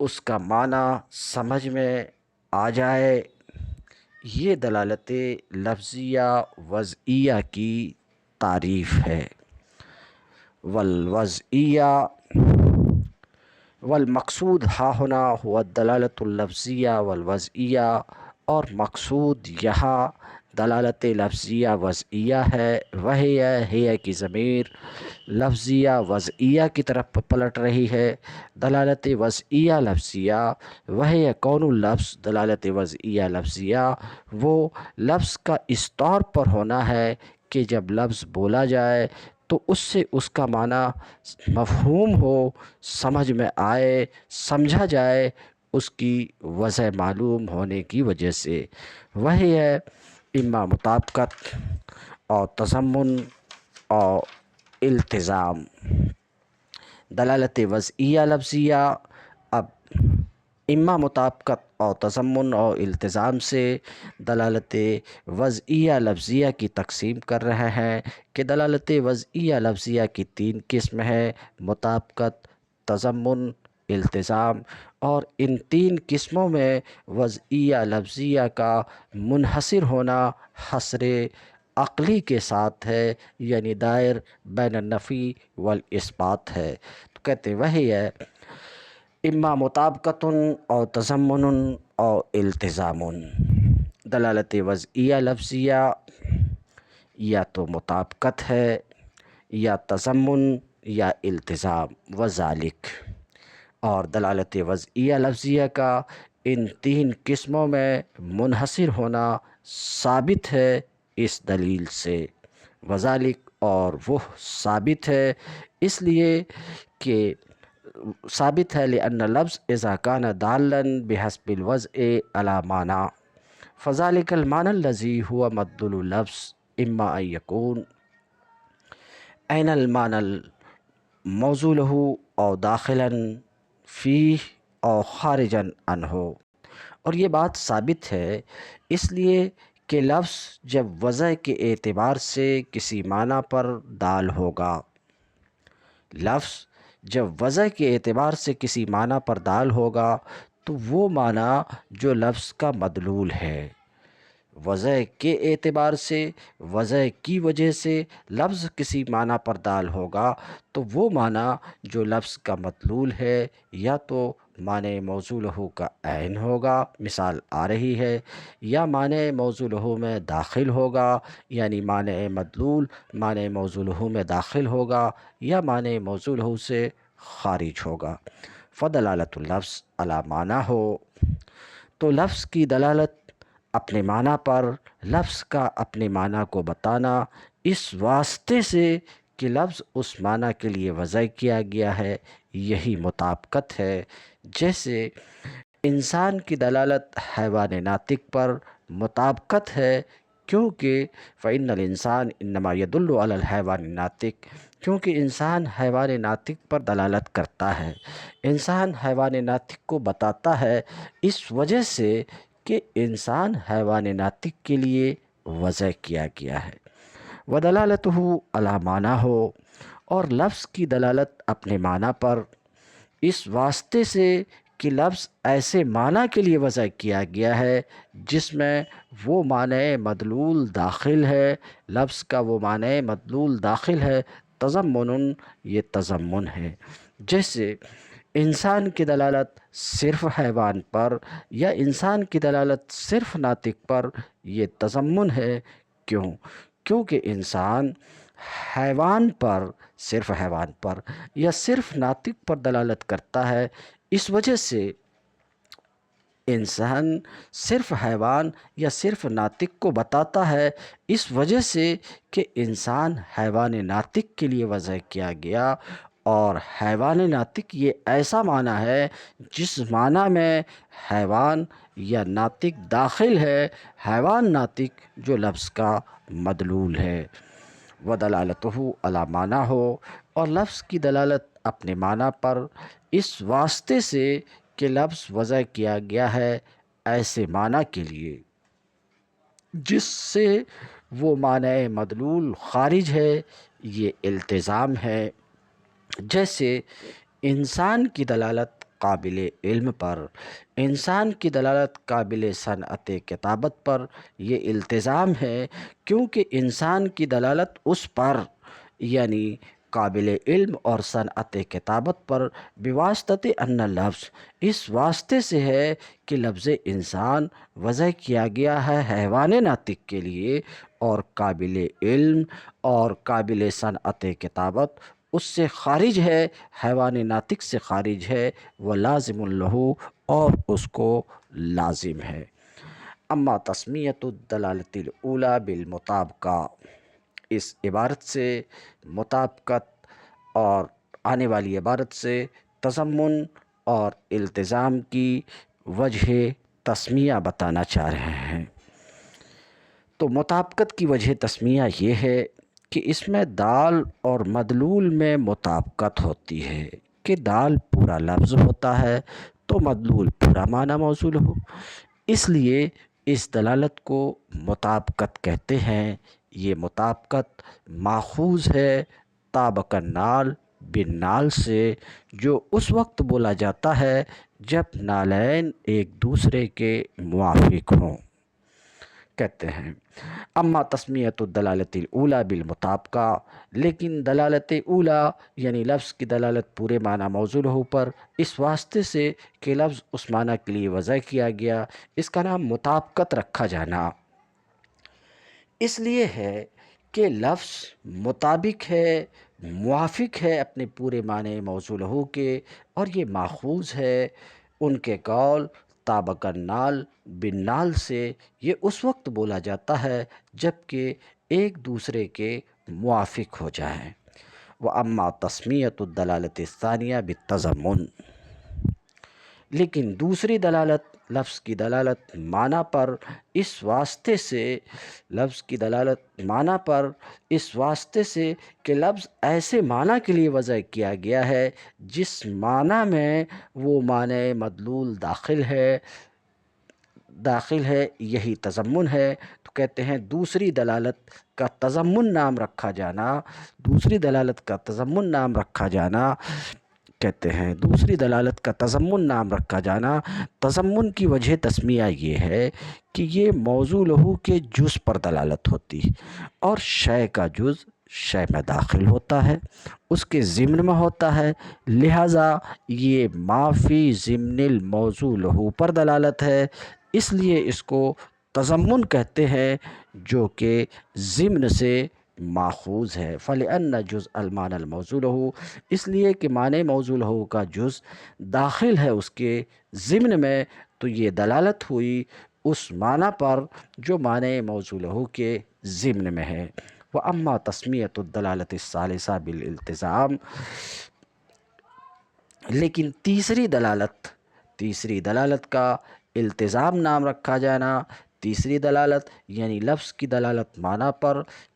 اس کا معنی سمجھ میں آ جائے۔ یہ دلالت لفظیہ وضعیہ کی تعریف ہے۔ والوضعیہ والمقصود ہا ہنا هو الدلالۃ اللفظیہ والوضعیہ، اور مقصود یہاں دلالت لفظیہ وضعیہ ہے، وہی ہے کہ ضمیر لفظیہ وضعیہ کی طرف پلٹ رہی ہے۔ دلالت وضعیہ لفظیہ وہی کون اللفظ، دلالت وضعیہ لفظیہ وہ لفظ کا اس طور پر ہونا ہے کہ جب لفظ بولا جائے تو اس سے اس کا معنی مفہوم ہو، سمجھ میں آئے، سمجھا جائے اس کی وضع معلوم ہونے کی وجہ سے۔ وہی ہے اما مطابقت اور تضمن اور التزام۔ دلالت وضعیہ لفظیہ اب اما مطابقت اور تضمن اور التزام سے دلالت وضعیہ لفظیہ کی تقسیم کر رہے ہیں کہ دلالت وضعیہ لفظیہ کی تین قسم ہے: مطابقت، تضمن، التزام، اور ان تین قسموں میں وضعیہ لفظیہ کا منحصر ہونا حصر عقلی کے ساتھ ہے، یعنی دائر بین النفی والاثبات ہے۔ تو کہتے ہیں وہی ہے اما مطابقت اور تضمن اور التزام۔ دلالت وضعیہ لفظیہ یا تو مطابقت ہے، یا تضمن، یا التزام، وذالک۔ اور دلالت وضعیہ لفظیہ کا ان تین قسموں میں منحصر ہونا ثابت ہے اس دلیل سے، وذالک، اور وہ ثابت ہے اس لیے کہ ثابت ہے لأن لفظ اذا كان دالا بحسب الوضع على معنى فذلك المعنى الذي هو مدلول اللفظ اما ان يكون عین المعنى الموضوع له او داخلا فيه او خارجا عنه۔ اور یہ بات ثابت ہے اس لیے کہ لفظ جب وضع کے اعتبار سے کسی معنی پر دال ہوگا، لفظ جب وضع کے اعتبار سے کسی معنی پر دال ہوگا تو وہ معنی جو لفظ کا مدلول ہے، وضع کے اعتبار سے، وضع کی وجہ سے لفظ کسی معنی پر دال ہوگا تو وہ معنی جو لفظ کا مدلول ہے یا تو معنی موضوع لہو کا عین ہوگا، مثال آ رہی ہے، یا معنی موضوع لہو میں داخل ہوگا، یعنی معنی مدلول معنی موضوع لہو میں داخل ہوگا یا معنی موضوع لہو سے خارج ہوگا۔ فدلالت اللفظ علی معنی ہو، تو لفظ کی دلالت اپنے معنی پر، لفظ کا اپنے معنی کو بتانا اس واسطے سے کہ لفظ اس معنی کے لیے وضع کیا گیا ہے، یہی مطابقت ہے۔ جیسے انسان کی دلالت حیوان ناطق پر مطابقت ہے، کیونکہ فإن الإنسان انما يدل على الحيوان الناطق، کیونکہ انسان حیوان ناطق پر دلالت کرتا ہے، انسان حیوان ناطق کو بتاتا ہے، اس وجہ سے کہ انسان حیوان ناطق کے لیے وضع کیا گیا ہے۔ وَدَلَالَتُهُ عَلَى معنی ہو، اور لفظ کی دلالت اپنے معنی پر اس واسطے سے کہ لفظ ایسے معنی کے لیے وضع کیا گیا ہے جس میں وہ معنی مدلول داخل ہے، لفظ کا وہ معنی مدلول داخل ہے، تضمن، یہ تضمن ہے۔ جیسے انسان کی دلالت صرف حیوان پر یا انسان کی دلالت صرف ناطق پر، یہ تضمن ہے۔ کیونکہ انسان حیوان پر، صرف حیوان پر یا صرف ناطق پر دلالت کرتا ہے، اس وجہ سے انسان صرف حیوان یا صرف ناطق کو بتاتا ہے، اس وجہ سے کہ انسان حیوان ناطق کے لیے وضع کیا گیا، اور حیوان ناطق یہ ایسا معنی ہے جس معنی میں حیوان یا ناطق داخل ہے، حیوان ناطق جو لفظ کا مدلول ہے۔ وَدَلَالَتُهُ عَلَى معنی ہو، اور لفظ کی دلالت اپنے معنی پر اس واسطے سے کہ لفظ وضع کیا گیا ہے ایسے معنی کے لیے جس سے وہ معنی مدلول خارج ہے، یہ التزام ہے۔ جیسے انسان کی دلالت قابل علم پر، انسان کی دلالت قابل صنعت کتابت پر، یہ التزام ہے، کیونکہ انسان کی دلالت اس پر یعنی قابل علم اور صنعت کتابت پر بواسطہ ان لفظ، اس واسطے سے ہے کہ لفظ انسان وضع کیا گیا ہے حیوان ناطق کے لیے، اور قابل علم اور قابل صنعت کتابت اس سے خارج ہے، حیوان ناطق سے خارج ہے، وہ لازم لہو، اور اس کو لازم ہے۔ اما تسمیۃ الدلالت الاولی بالمطابقہ، اس عبارت سے مطابقت اور آنے والی عبارت سے تضمن اور التزام کی وجہ تسمیہ بتانا چاہ رہے ہیں۔ تو مطابقت کی وجہ تسمیہ یہ ہے کہ اس میں دال اور مدلول میں مطابقت ہوتی ہے، کہ دال پورا لفظ ہوتا ہے تو مدلول پورا معنی موصول ہو، اس لیے اس دلالت کو مطابقت کہتے ہیں۔ یہ مطابقت ماخوذ ہے طابق النال، بالنال سے، جو اس وقت بولا جاتا ہے جب نالین ایک دوسرے کے موافق ہوں، کہتے ہیں۔ اما تسمیۃ الدلالت الاولی بالمطابقہ، لیکن دلالت اولی یعنی لفظ کی دلالت پورے معنی موصول ہو پر اس واسطے سے کہ لفظ اس معنی کے لیے وضع کیا گیا، اس کا نام مطابقت رکھا جانا اس لیے ہے کہ لفظ مطابق ہے، موافق ہے اپنے پورے معنی موصول ہو کے، اور یہ ماخوذ ہے ان کے قول طابق النال، بالنال سے، یہ اس وقت بولا جاتا ہے جب کہ ایک دوسرے کے موافق ہو جائیں۔ وَأَمَّا تَسْمِيَةُ الدَّلَالَةِ الثَّانِيَةِ بِالتَّضَمُّنِ، لیکن دوسری دلالت لفظ کی دلالت معنی پر اس واسطے سے، لفظ کی دلالت معنی پر اس واسطے سے کہ لفظ ایسے معنی کے لیے وضع کیا گیا ہے جس معنی میں وہ معنی مدلول داخل ہے، داخل ہے یہی تضمن ہے، تو کہتے ہیں دوسری دلالت کا تضمن نام رکھا جانا، دوسری دلالت کا تضمن نام رکھا جانا، کہتے ہیں دوسری دلالت کا تضمن نام رکھا جانا، تضمن کی وجہ تسمیہ یہ ہے کہ یہ موضوع لہو کے جز پر دلالت ہوتی ہے، اور شے کا جز شے میں داخل ہوتا ہے، اس کے ضمن میں ہوتا ہے، لہٰذا یہ ما فی ضمن الموضوع لہو پر دلالت ہے، اس لیے اس کو تضمن کہتے ہیں جو کہ ضمن سے ماخوذ ہے۔ فَلِأَنَّ جُزْءَ الْمَعْنَى الْمَوْضُوعُ لَهُ، اس لیے کہ معنی موضوع لہو کا جز داخل ہے اس کے ضمن میں، تو یہ دلالت ہوئی اس معنی پر جو معنی موضوع لہو کے ضمن میں ہے۔ وَأَمَّا تَسْمِيَةُ الدَّلَالَةِ الثَّالِثَةِ بِالِالْتِزَامِ، لیکن تیسری دلالت کا التزام نام رکھا جانا، تیسری دلالت یعنی لفظ کی دلالت معنی پر،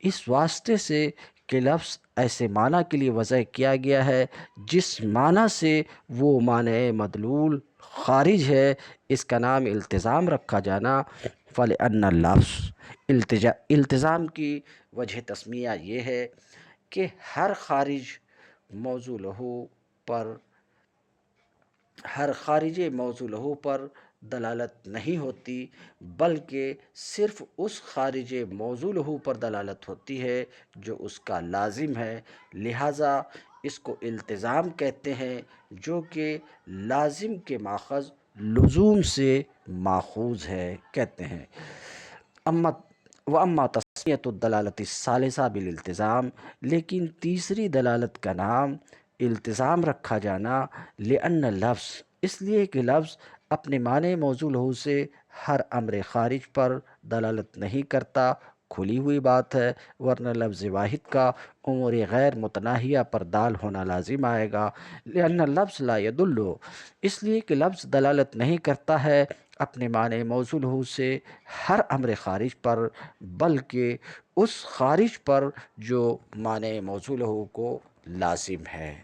اس واسطے سے کہ لفظ ایسے معنی کے لیے وضع کیا گیا ہے جس معنی سے وہ معنی مدلول خارج ہے، اس کا نام التزام رکھا جانا۔ فَلِأَنَّ اللفظ، التزام کی وجہ تسمیہ یہ ہے کہ ہر خارج موضوع لہو پر دلالت نہیں ہوتی، بلکہ صرف اس خارج موضوع لہو پر دلالت ہوتی ہے جو اس کا لازم ہے، لہٰذا اس کو التزام کہتے ہیں جو کہ لازم کے ماخذ لزوم سے ماخوذ ہے، کہتے ہیں۔ وَأَمَّا تَسْمِيَةُ الدَّلَالَةِ الثَّالِثَةِ بِالِالْتِزَامِ، لیکن تیسری دلالت کا نام التزام رکھا جانا، لِأَنَّ اللفظ، اس لیے کہ لفظ اپنے معنی موضوع لہو سے ہر امر خارج پر دلالت نہیں کرتا، کھلی ہوئی بات ہے، ورنہ لفظ واحد کا امور غیر متناہیہ پر دال ہونا لازم آئے گا۔ لِأَنَّ اللفظ لا يدل، اس لیے کہ لفظ دلالت نہیں کرتا ہے اپنے معنی موضوع لہو سے ہر امر خارج پر، بلکہ اس خارج پر جو معنی موضوع لہو کو لازم ہے۔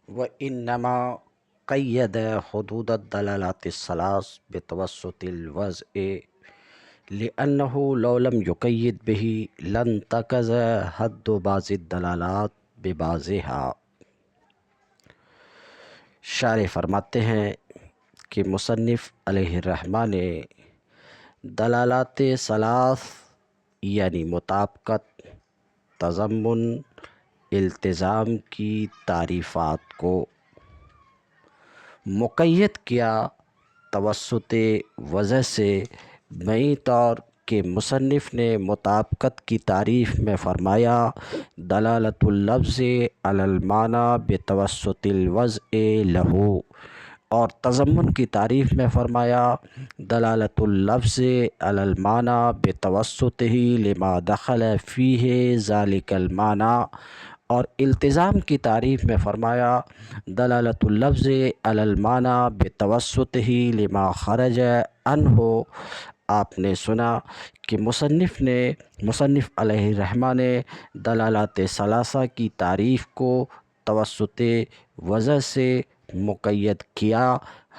وَإِنَّمَا قَيَّدَ حُدُودَ الدَّلَالَاتِ الثَّلَاثِ بِتَوَسُّطِ الْوَضْعِ لِأَنَّهُ لَوْ لَمْ يُقَيِّدْ بِهِ لَانْتَقَضَ حَدُّ بَعْضِ الدَّلَالَاتِ بِبَعْضِهَا۔ شارح فرماتے ہیں کہ مصنف علیہ الرحمہ نے دلالات ثلاث یعنی مطابقت، تضمن، التزام کی تعریفات کو مقید کیا توسط وضع سے، معی طور کہ مصنف نے مطابقت کی تعریف میں فرمایا دلالت اللفظ علی المعنی بتوسط الوضع لہ، اور تضمن کی تعریف میں فرمایا دلالت اللفظ علی المعنی بتوسطہ لما دخل فیہ ذلک المعنی، اور التزام کی تعریف میں فرمایا دلالت اللفظ علی المعنی بتوسطہ لما خرج عنہ۔ آپ نے سنا کہ مصنف علیہ الرحمہ نے دلالات ثلاثہ کی تعریف کو توسط وضع سے مقید کیا،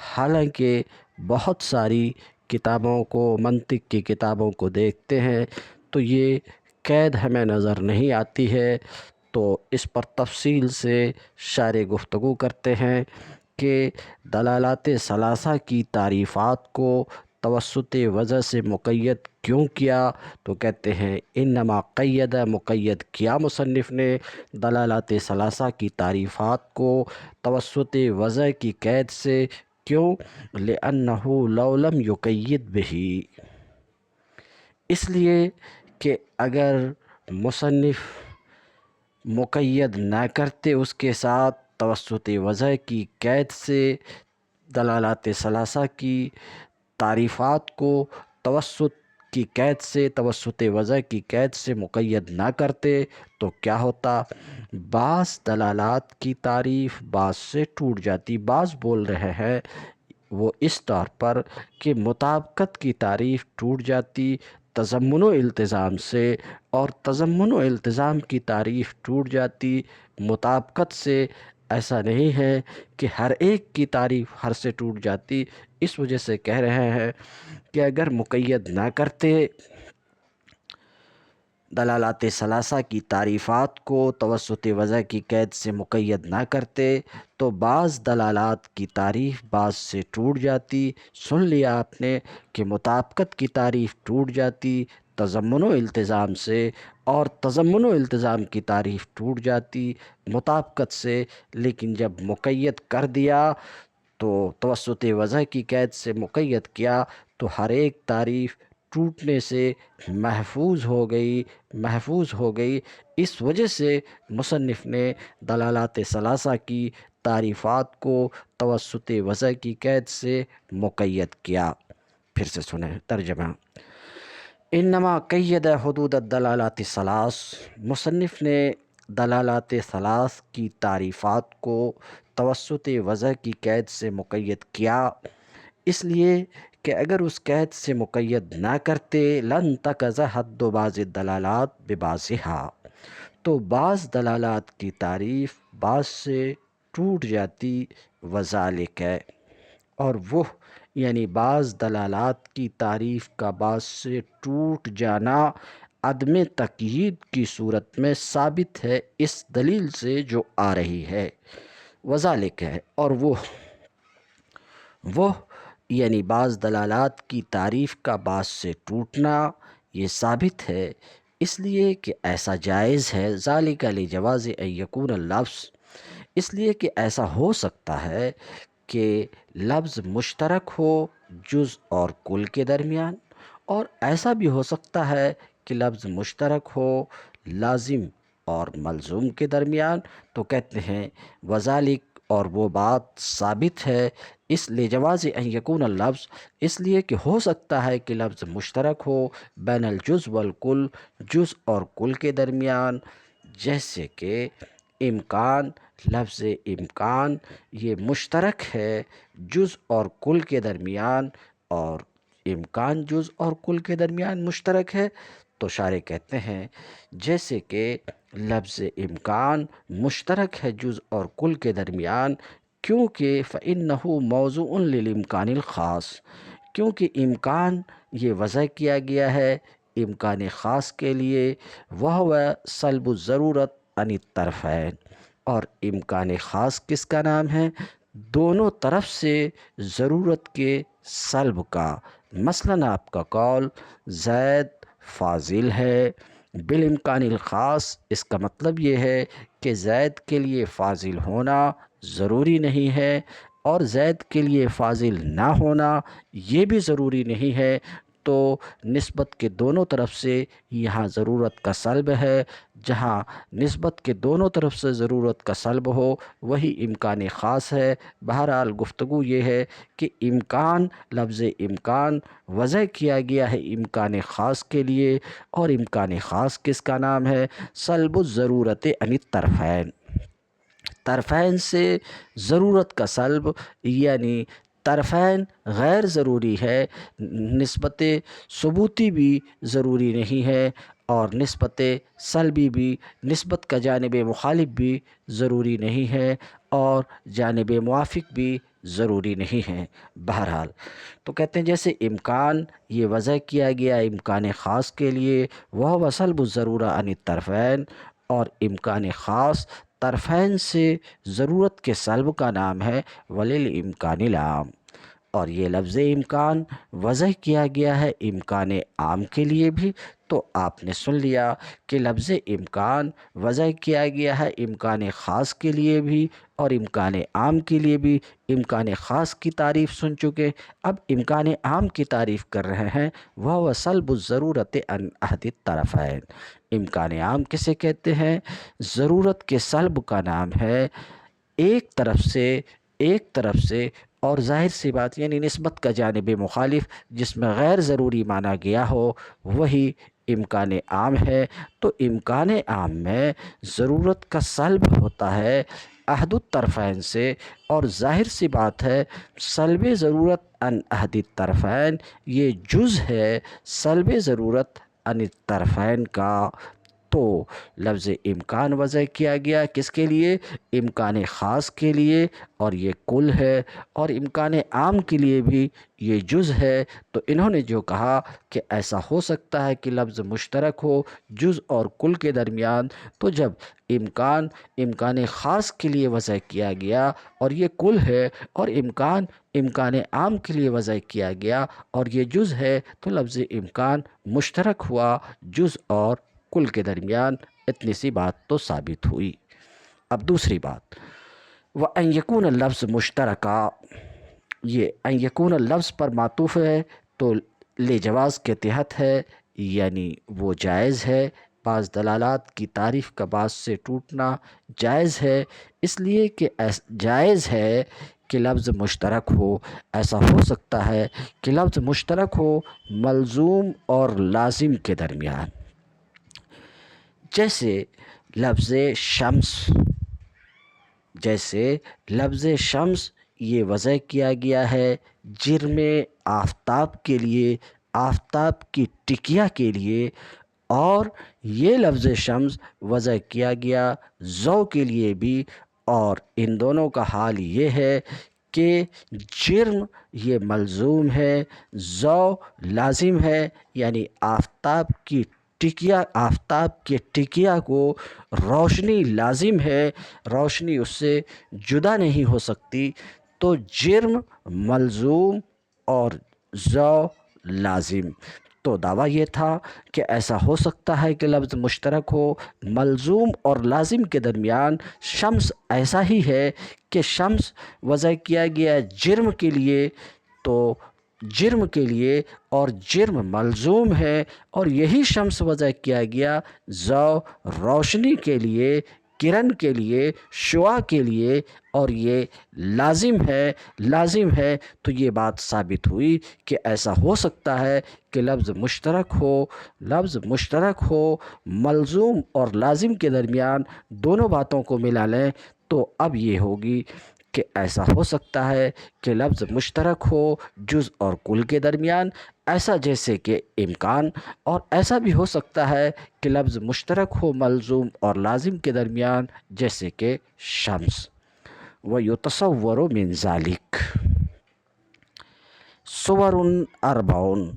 حالانکہ بہت ساری کتابوں کو، منطق کی کتابوں کو دیکھتے ہیں تو یہ قید ہمیں نظر نہیں آتی ہے، تو اس پر تفصیل سے شارح گفتگو کرتے ہیں کہ دلالات ثلاثہ کی تعریفات کو توسط وضع سے مقید کیوں کیا، تو کہتے ہیں انما قید، مقید کیا مصنف نے دلالات ثلاثہ کی تعریفات کو توسط وضع کی قید سے، کیوں؟ لِأَنَّهُ لَوْ لَمْ يُقَيِّدْ بِهِ، اس لیے کہ اگر مصنف مقید نہ کرتے اس کے ساتھ توسط وضع کی قید سے، دلالات ثلاثہ کی تعریفات کو توسط کی قید سے، توسط وضع کی قید سے مقید نہ کرتے، تو کیا ہوتا؟ بعض دلالات کی تعریف بعض سے ٹوٹ جاتی۔ بعض بول رہے ہیں وہ اس طور پر کہ مطابقت کی تعریف ٹوٹ جاتی تضمن و التزام سے، اور تضمن و التزام کی تعریف ٹوٹ جاتی مطابقت سے، ایسا نہیں ہے کہ ہر ایک کی تعریف ہر سے ٹوٹ جاتی۔ اس وجہ سے کہہ رہے ہیں کہ اگر مقید نہ کرتے دلالات ثلاثہ کی تعریفات کو توسط وضع کی قید سے مقید نہ کرتے تو بعض دلالات کی تعریف بعض سے ٹوٹ جاتی۔ سن لیا آپ نے کہ مطابقت کی تعریف ٹوٹ جاتی تضمن و التزام سے، اور تضمن و التزام کی تعریف ٹوٹ جاتی مطابقت سے، لیکن جب مقید کر دیا تو توسط وضع کی قید سے مقید کیا تو ہر ایک تعریف ٹوٹنے سے محفوظ ہو گئی۔ اس وجہ سے مصنف نے دلالات ثلاثہ کی تعریفات کو توسط وضع کی قید سے مقید کیا۔ پھر سے سنیں ترجمہ۔ انما قید حدود الدلالات الثلاث، مصنف نے دلالات ثلاث کی تعریفات کو توسط وضع کی قید سے مقید کیا، اس لیے کہ اگر اس قید سے مقید نہ کرتے لن تقض حد بعض الدلالات ببعضها، تو بعض دلالات کی تعریف بعض سے ٹوٹ جاتی، وذالک، اور وہ یعنی بعض دلالات کی تعریف کا بعض سے ٹوٹ جانا عدم تقیید کی صورت میں ثابت ہے اس دلیل سے جو آ رہی ہے۔ وذالک ہے، اور وہ یعنی بعض دلالات کی تعریف کا بعض سے ٹوٹنا یہ ثابت ہے اس لیے کہ ایسا جائز ہے، ذالک لجواز ان یکون اللفظ، اس لیے کہ ایسا ہو سکتا ہے کہ لفظ مشترک ہو جز اور کل کے درمیان، اور ایسا بھی ہو سکتا ہے کہ لفظ مشترک ہو لازم اور ملزوم کے درمیان۔ تو کہتے ہیں وذالک، اور وہ بات ثابت ہے اس لجواز ان یکون اللفظ، اس لیے کہ ہو سکتا ہے کہ لفظ مشترک ہو بین الجز والکل، جز اور کل کے درمیان، جیسے کہ امکان، لفظ امکان یہ مشترک ہے جز اور کل کے درمیان، اور امکان جز اور کل کے درمیان مشترک ہے۔ تو شارح کہتے ہیں جیسے کہ لفظ امکان مشترک ہے جز اور کل کے درمیان، کیونکہ فَإِنَّهُ مَوْضُوعٌ لِلْإِمْكَانِ الْخَاصِ، کیونکہ امکان یہ وضع کیا گیا ہے امکان خاص کے لیے، وَهُوَ سلب الضرورت عن الطرفین، اور امکان خاص کس کا نام ہے؟ دونوں طرف سے ضرورت کے سلب کا۔ مثلاً آپ کا قول زید فاضل ہے بالامکان الخاص، اس کا مطلب یہ ہے کہ زید کے لیے فاضل ہونا ضروری نہیں ہے، اور زید کے لیے فاضل نہ ہونا یہ بھی ضروری نہیں ہے، تو نسبت کے دونوں طرف سے یہاں ضرورت کا سلب ہے۔ جہاں نسبت کے دونوں طرف سے ضرورت کا سلب ہو وہی امکان خاص ہے۔ بہرحال گفتگو یہ ہے کہ امکان، لفظ امکان وضع کیا گیا ہے امکان خاص کے لیے، اور امکان خاص کس کا نام ہے؟ سلب الضرورت عن الطرفین، طرفین سے ضرورت کا سلب، یعنی طرفین غیر ضروری ہے، نسبت ثبوتی بھی ضروری نہیں ہے، اور نسبت سلبی بھی، نسبت کا جانب مخالف بھی ضروری نہیں ہے، اور جانب موافق بھی ضروری نہیں ہے۔ بہرحال تو کہتے ہیں جیسے امکان یہ وضع کیا گیا امکان خاص کے لیے، وہ سلب الضرورہ عن الطرفین، اور امکان خاص طرفین سے ضرورت کے سلب کا نام ہے وللامکان العام، اور یہ لفظ امکان وضع کیا گیا ہے امکان عام کے لیے بھی۔ تو آپ نے سن لیا کہ لفظ امکان وضع کیا گیا ہے امکان خاص کے لیے بھی اور امکان عام کے لیے بھی۔ امکان خاص کی تعریف سن چکے، اب امکان عام کی تعریف کر رہے ہیں، وہ سلب الضرورت عن احد الطرفین۔ امکان عام کسے کہتے ہیں؟ ضرورت کے سلب کا نام ہے ایک طرف سے، اور ظاہر سی بات یعنی نسبت کا جانب مخالف جس میں غیر ضروری مانا گیا ہو وہی امکان عام ہے۔ تو امکان عام میں ضرورت کا سلب ہوتا ہے احد الطرفین سے، اور ظاہر سی بات ہے سلب ضرورت عن احد الطرفین یہ جز ہے سلب ضرورت عن الطرفین کا۔ تو لفظ امکان وضع کیا گیا کس کے لیے؟ امکان خاص کے لیے، اور یہ کل ہے، اور امکان عام کے لیے بھی یہ جز ہے۔ تو انہوں نے جو کہا کہ ایسا ہو سکتا ہے کہ لفظ مشترک ہو جز اور کل کے درمیان، تو جب امکان خاص کے لیے وضع کیا گیا اور یہ کل ہے، اور امکان عام کے لیے وضع کیا گیا اور یہ جز ہے، تو لفظ امکان مشترک ہوا جز اور کل کے درمیان۔ اتنی سی بات تو ثابت ہوئی۔ اب دوسری بات، وَأَن يَكُونَ اللفظ مشترکہ، یہ ان یکون لفظ پر معطوف ہے تو لے جواز کے تحت ہے، یعنی وہ جائز ہے۔ بعض دلالات کی تعریف کا بعض سے ٹوٹنا جائز ہے، اس لیے کہ جائز ہے کہ لفظ مشترک ہو۔ ایسا ہو سکتا ہے کہ لفظ مشترک ہو ملزوم اور لازم کے درمیان، جیسے لفظ شمس یہ وضع کیا گیا ہے جرم آفتاب کے لیے، آفتاب کی ٹکیا کے لیے، اور یہ لفظ شمس وضع کیا گیا ضوء کے لیے بھی، اور ان دونوں کا حال یہ ہے کہ جرم یہ ملزوم ہے، ضوء لازم ہے، یعنی آفتاب کے ٹکیا کو روشنی لازم ہے، روشنی اس سے جدا نہیں ہو سکتی، تو جرم ملزوم اور ضوء لازم۔ تو دعویٰ یہ تھا کہ ایسا ہو سکتا ہے کہ لفظ مشترک ہو ملزوم اور لازم کے درمیان۔ شمس ایسا ہی ہے کہ شمس وضع کیا گیا جرم کے لیے، تو جرم کے لیے، اور جرم ملزوم ہے، اور یہی شمس وضع کیا گیا ضوء روشنی کے لیے، کرن کے لیے، شعاع کے لیے، اور یہ لازم ہے۔ تو یہ بات ثابت ہوئی کہ ایسا ہو سکتا ہے کہ لفظ مشترک ہو ملزوم اور لازم کے درمیان۔ دونوں باتوں کو ملا لیں تو اب یہ ہوگی کہ ایسا ہو سکتا ہے کہ لفظ مشترک ہو جز اور کل کے درمیان، ایسا جیسے کہ امکان، اور ایسا بھی ہو سکتا ہے کہ لفظ مشترک ہو ملزوم اور لازم کے درمیان، جیسے کہ شمس۔ وَيُتَصَوَّرُ مِن ذَلِكَ صُوَرٌ أَرْبَعٌ،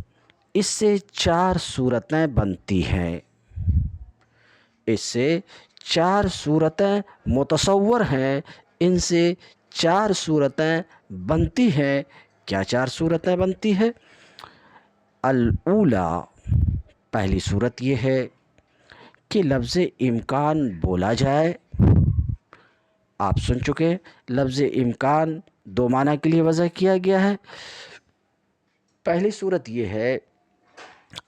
اس سے 4 صورتیں بنتی ہیں، اس سے 4 صورتیں متصور ہیں، ان سے 4 صورتیں بنتی ہیں۔ کیا 4 صورتیں بنتی ہیں؟ الاولیٰ، پہلی صورت یہ ہے کہ لفظ امکان بولا جائے۔ آپ سن چکے لفظ امکان 2 معنی کے لیے وضع کیا گیا ہے۔ پہلی صورت یہ ہے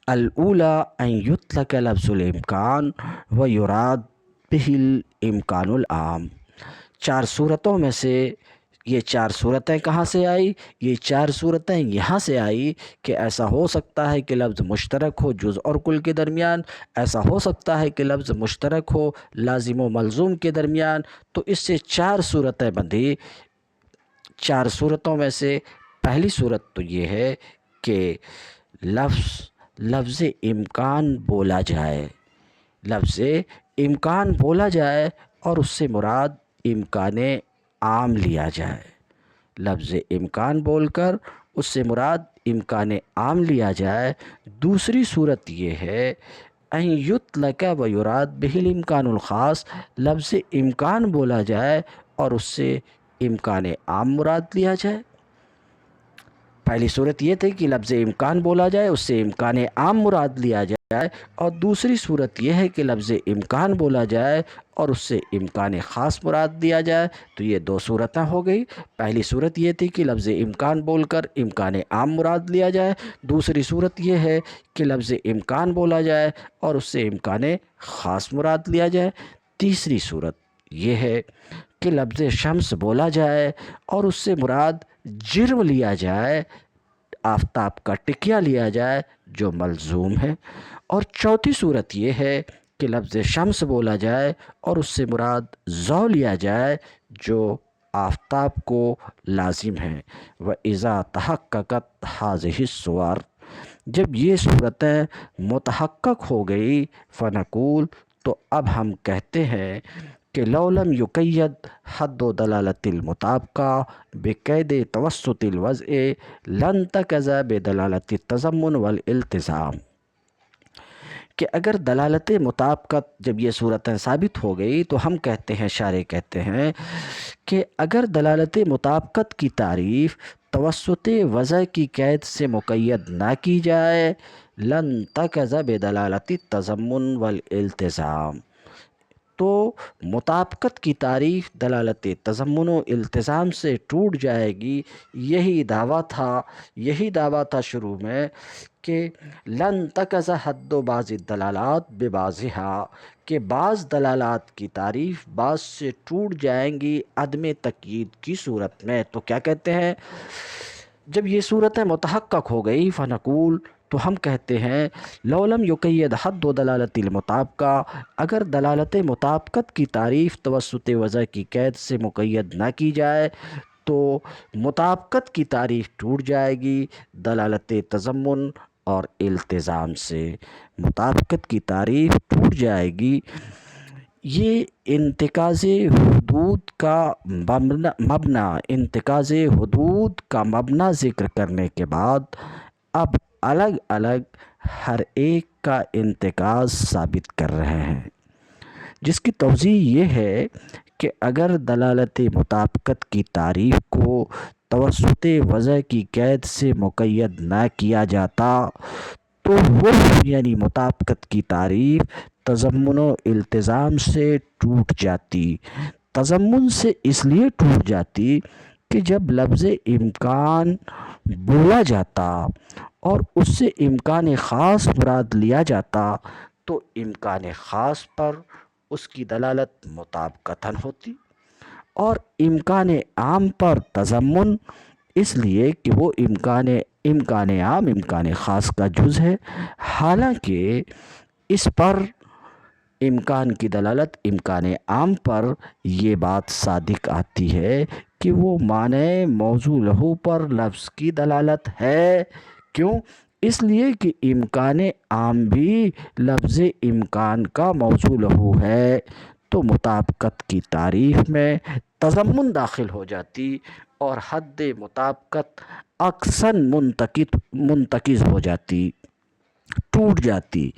الاولیٰ ان یطلق لفظ الامکان ویراد بہ الامکان العام۔ 4 صورتوں میں سے یہ 4 صورتیں کہاں سے آئی؟ یہ 4 صورتیں یہاں سے آئی کہ ایسا ہو سکتا ہے کہ لفظ مشترک ہو جز اور کل کے درمیان، ایسا ہو سکتا ہے کہ لفظ مشترک ہو لازم و ملزوم کے درمیان۔ تو اس سے 4 صورتیں بندھی۔ 4 صورتوں میں سے پہلی صورت تو یہ ہے کہ لفظ امکان بولا جائے، لفظ امکان بولا جائے اور اس سے مراد امکان عام لیا جائے۔ لفظ امکان بول کر اس سے مراد امکان عام لیا جائے۔ دوسری صورت یہ ہے ان یطلق و یراد بہ الامکان الخاص، لفظ امکان بولا جائے اور اس سے امکان عام مراد لیا جائے۔ پہلی صورت یہ تھی کہ لفظ امکان بولا جائے، اس سے امکان عام مراد لیا جائے، اور دوسری صورت یہ ہے کہ لفظ امکان بولا جائے اور اس سے امکان خاص مراد لیا جائے۔ تو یہ 2 صورتیں ہو گئی۔ پہلی صورت یہ تھی کہ لفظ امکان بول کر امکان عام مراد لیا جائے، دوسری صورت یہ ہے کہ لفظ امکان بولا جائے اور اس سے امکان خاص مراد لیا جائے۔ تیسری صورت یہ ہے کہ لفظ شمس بولا جائے اور اس سے مراد جرم لیا جائے، آفتاب کا ٹکیا لیا جائے جو ملزوم ہے۔ اور چوتھی صورت یہ ہے کہ لفظ شمس بولا جائے اور اس سے مراد ضوء لیا جائے جو آفتاب کو لازم ہے۔ وَإِذَا تَحَقَّقَتْ هَذِهِ الصُّوَرُ، جب یہ صورتیں متحقق ہو گئی، فنقول، تو اب ہم کہتے ہیں کہ لو لم یقید حد و دلالت المطابقہ بقید توسط الوضع لن تکذ بدلالت التضمن والالتزام، کہ اگر دلالت مطابقت جب یہ صورتیں ثابت ہو گئی تو ہم کہتے ہیں، شارح کہتے ہیں کہ اگر دلالت مطابقت کی تعریف توسط وضع کی قید سے مقید نہ کی جائے، لن تکذ بدلالت التضمن والالتزام، تو مطابقت کی تعریف دلالت تضمن و التزام سے ٹوٹ جائے گی۔ یہی دعویٰ تھا شروع میں کہ لن تکذ حد و بعض الدلالات ببعضھا، کہ بعض دلالات کی تعریف بعض سے ٹوٹ جائیں گی عدم تقیید کی صورت میں۔ تو کیا کہتے ہیں، جب یہ صورتیں متحقق ہو گئی فنقول، تو ہم کہتے ہیں لو لم یقید حد و دلالت المطابقہ، اگر دلالت مطابقت کی تعریف توسط وضع کی قید سے مقید نہ کی جائے تو مطابقت کی تعریف ٹوٹ جائے گی دلالت تضمن اور التزام سے، مطابقت کی تعریف ٹوٹ جائے گی۔ یہ انتقاض حدود کا مبنی ذکر کرنے کے بعد اب الگ الگ ہر ایک کا انتقاض ثابت کر رہے ہیں، جس کی توضیح یہ ہے کہ اگر دلالت مطابقت کی تعریف کو توسط وضع کی قید سے مقید نہ کیا جاتا تو وہ یعنی مطابقت کی تعریف تضمن و التزام سے ٹوٹ جاتی۔ تضمن سے اس لیے ٹوٹ جاتی کہ جب لفظ امکان بولا جاتا اور اس سے امکان خاص مراد لیا جاتا تو امکان خاص پر اس کی دلالت مطابقتاً ہوتی، اور امکان عام پر تضمن، اس لیے کہ وہ امکان عام امکان خاص کا جز ہے، حالانکہ اس پر امکان کی دلالت امکان عام پر یہ بات صادق آتی ہے کہ وہ معنی موضوع لہو پر لفظ کی دلالت ہے۔ کیوں؟ اس لیے کہ امکان عام بھی لفظ امکان کا موضوع لہو ہے، تو مطابقت کی تعریف میں تضمن داخل ہو جاتی اور حد مطابقت اقصاً منتقض ہو جاتی، ٹوٹ جاتی۔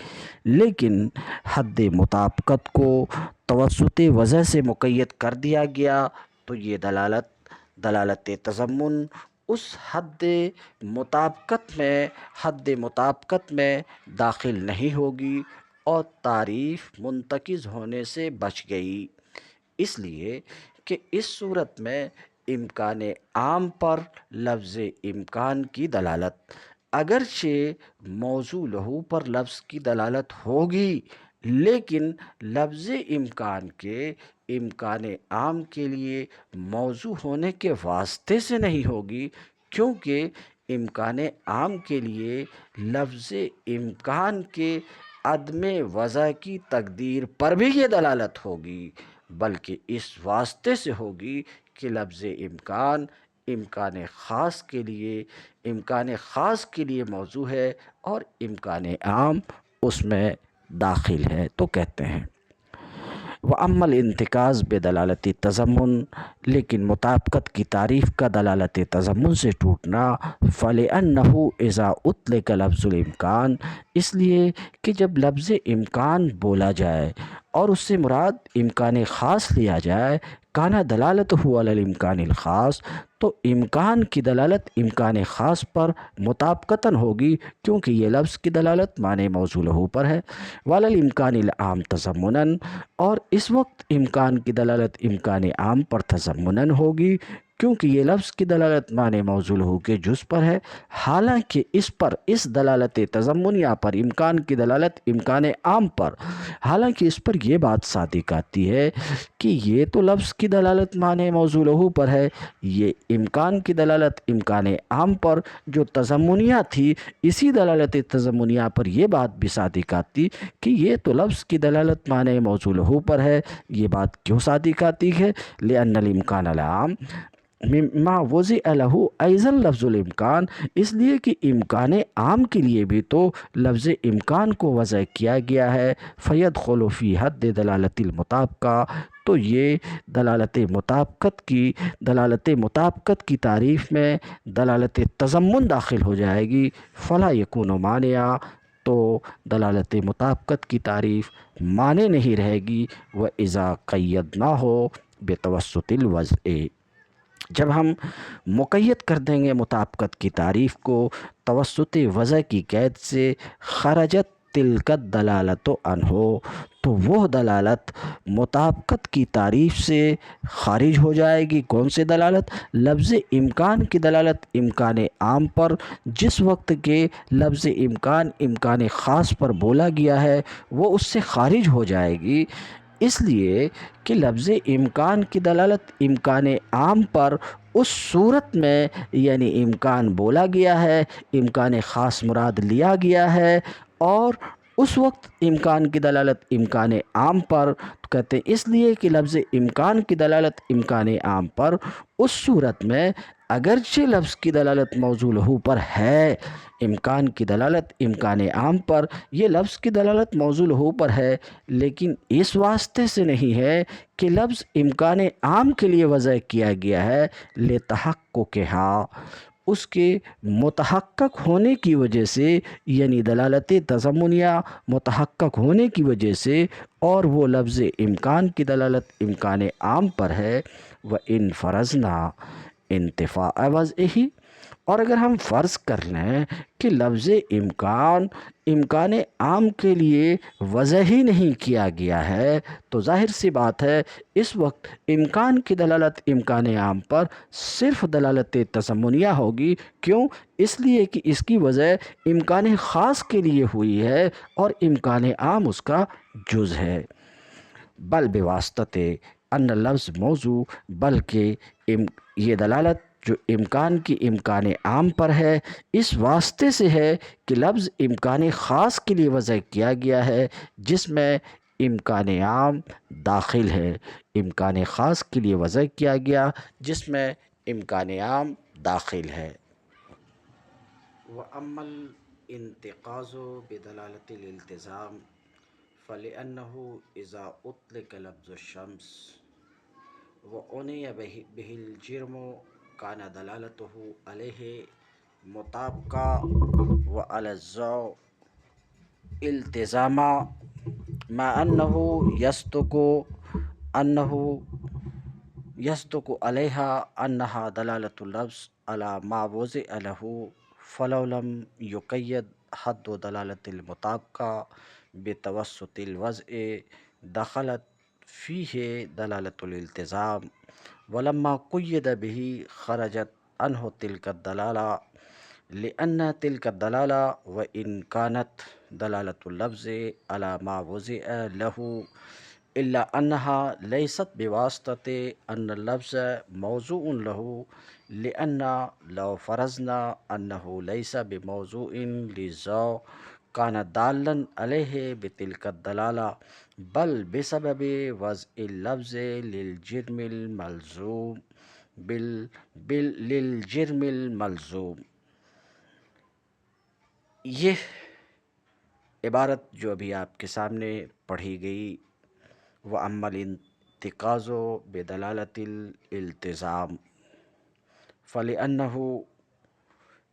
لیکن حد مطابقت کو توسط وضع سے مقید کر دیا گیا تو یہ دلالت تضمن اس حد مطابقت میں داخل نہیں ہوگی اور تعریف منتقض ہونے سے بچ گئی، اس لیے کہ اس صورت میں امکان عام پر لفظ امکان کی دلالت اگرچہ موضوع لہو پر لفظ کی دلالت ہوگی، لیکن لفظ امکان کے امکان عام کے لیے موضوع ہونے کے واسطے سے نہیں ہوگی، کیونکہ امکان عام کے لیے لفظ امکان کے عدم وضع کی تقدیر پر بھی یہ دلالت ہوگی، بلکہ اس واسطے سے ہوگی کہ لفظ امکان امکان خاص کے لیے موضوع ہے اور امکان عام اس میں داخل ہے۔ تو کہتے ہیں وَأَمَّا الِانتِقَاضُ بِدَلَالَةِ التَّضَمُّنِ، لیکن مطابقت کی تعریف کا دلالت تضمن سے ٹوٹنا فَلِأَنَّهُ إِذَا أُطْلِقَ لَفْظُ الْإِمْكَانِ، اس لیے کہ جب لفظ امکان بولا جائے اور اس سے مراد امکان خاص لیا جائے، کانا دلالتہ علی الامکان الخاص، تو امکان کی دلالت امکان خاص پر مطابقتاً ہوگی، کیونکہ یہ لفظ کی دلالت معنی موضوع لہو پر ہے، وعلی الامکان العام تضمناً، اور اس وقت امکان کی دلالت امکان عام پر تضمناً ہوگی، کیونکہ یہ لفظ کی دلالت معنی موضوع لہو کے جز پر ہے، حالانکہ اس دلالت تضمنیہ پر امکان کی دلالت امکان عام پر، حالانکہ اس پر یہ بات صادق آتی ہے کہ یہ تو لفظ کی دلالت معنی موضوع لہو پر ہے، یہ امکان کی دلالت امکان عام پر جو تضمنیہ تھی، اسی دلالت تضمنیہ پر یہ بات بھی صادق آتی کہ یہ تو لفظ کی دلالت معنی موضوع لہو پر ہے۔ یہ بات کیوں صادق آتی ہے؟ لأن الامکان العام، مما وضع لہ ایضا لفظ الامکان، اس لیے کہ امکان عام کے لیے بھی تو لفظ امکان کو وضع کیا گیا ہے۔ فیدخل فی حد دلالت المطابقہ، تو یہ دلالت مطابقت کی تعریف میں دلالت تضمن داخل ہو جائے گی۔ فلا یکون مانعا، تو دلالت مطابقت کی تعریف معنی نہیں رہے گی۔ وَإِذَا قَيَّدْنَاهُ بِتَوَسُّطِ الْوَضْعِ، جب ہم مقید کر دیں گے مطابقت کی تعریف کو توسط وضع کی قید سے، خرجت تلک دلالت عنہ، تو وہ دلالت مطابقت کی تعریف سے خارج ہو جائے گی۔ کون سے دلالت؟ لفظ امکان کی دلالت امکان عام پر، جس وقت کہ لفظ امکان امکان خاص پر بولا گیا ہے وہ اس سے خارج ہو جائے گی، اس لیے کہ لفظ امکان کی دلالت امکان عام پر اس صورت میں، یعنی امکان بولا گیا ہے، امکان خاص مراد لیا گیا ہے، اور اس وقت امکان کی دلالت امکان عام پر، کہتے ہیں اس لیے کہ لفظ امکان کی دلالت امکان عام پر اس صورت میں، اگرچہ لفظ کی دلالت موضوع لہو پر ہے، امکان کی دلالت امکان عام پر، یہ لفظ کی دلالت موضوع لہو پر ہے، لیکن اس واسطے سے نہیں ہے کہ لفظ امکان عام کے لیے وضع کیا گیا ہے، لتحققھا، اس کے متحقق ہونے کی وجہ سے، یعنی دلالت تضمنیہ متحقق ہونے کی وجہ سے، اور وہ لفظ امکان کی دلالت امکان عام پر ہے۔ وَإِنْ فَرَضْنَا انتفاء وضعہ، اور اگر ہم فرض کر لیں کہ لفظ امکان امکان عام کے لیے وضع ہی نہیں کیا گیا ہے، تو ظاہر سی بات ہے اس وقت امکان کی دلالت امکان عام پر صرف دلالت تضمنیہ ہوگی۔ کیوں؟ اس لیے کہ اس کی وضع امکان خاص کے لیے ہوئی ہے اور امکان عام اس کا جز ہے۔ بل بواسطت ان لفظ موضوع، بلکہ یہ دلالت جو امکان کی امکان عام پر ہے اس واسطے سے ہے کہ لفظ امکان خاص کے لیے وضع کیا گیا ہے جس میں امکان عام داخل ہے، امکان خاص کے لیے وضع کیا گیا جس میں امکان عام داخل ہے۔ وَأَمَّا الْإِنْتِقَاضُ بِدَلَالَةِ الِالْتِزَامِ فَلِأَنَّهُ إِذَا أُطْلِقَ لَفْظُ الشَّمْسِ وَعُنِيَ بِهِ الْجِرْمُ كَانَ دَلَالَتُهُ عَلَيْهِ مُطَابَقَةً وَعَلَى الضَّوْءِ الْتِزَامًا، مع أنه يصدق عليها أنها دلالة اللفظ على ما وضع له، فلو لم يقيد حد دلالة المطابقة بتوسط الوضع دخلت فيه دلالة الالتزام، ولما قيد به خرجت عنه تلك الدلالة، لأن تلك الدلالة وإن كانت دلالة اللفظ على ما وضع له، إلا أنها ليست بواسطة أن اللفظ موضوع له، لأن لو فرضنا أنه ليس بموضوع للذو كان دالا عليه بتلك الدلالة، بل بسبب وضع اللفظ للجرم الملزوم للجرم الملزوم۔ یہ عبارت جو ابھی آپ کے سامنے پڑھی گئی، وَأَمَّا الْإِنْتِقَاضُ بِدَلَالَةِ الْإِلْتِزَامِ فَلِأَنَّهُ،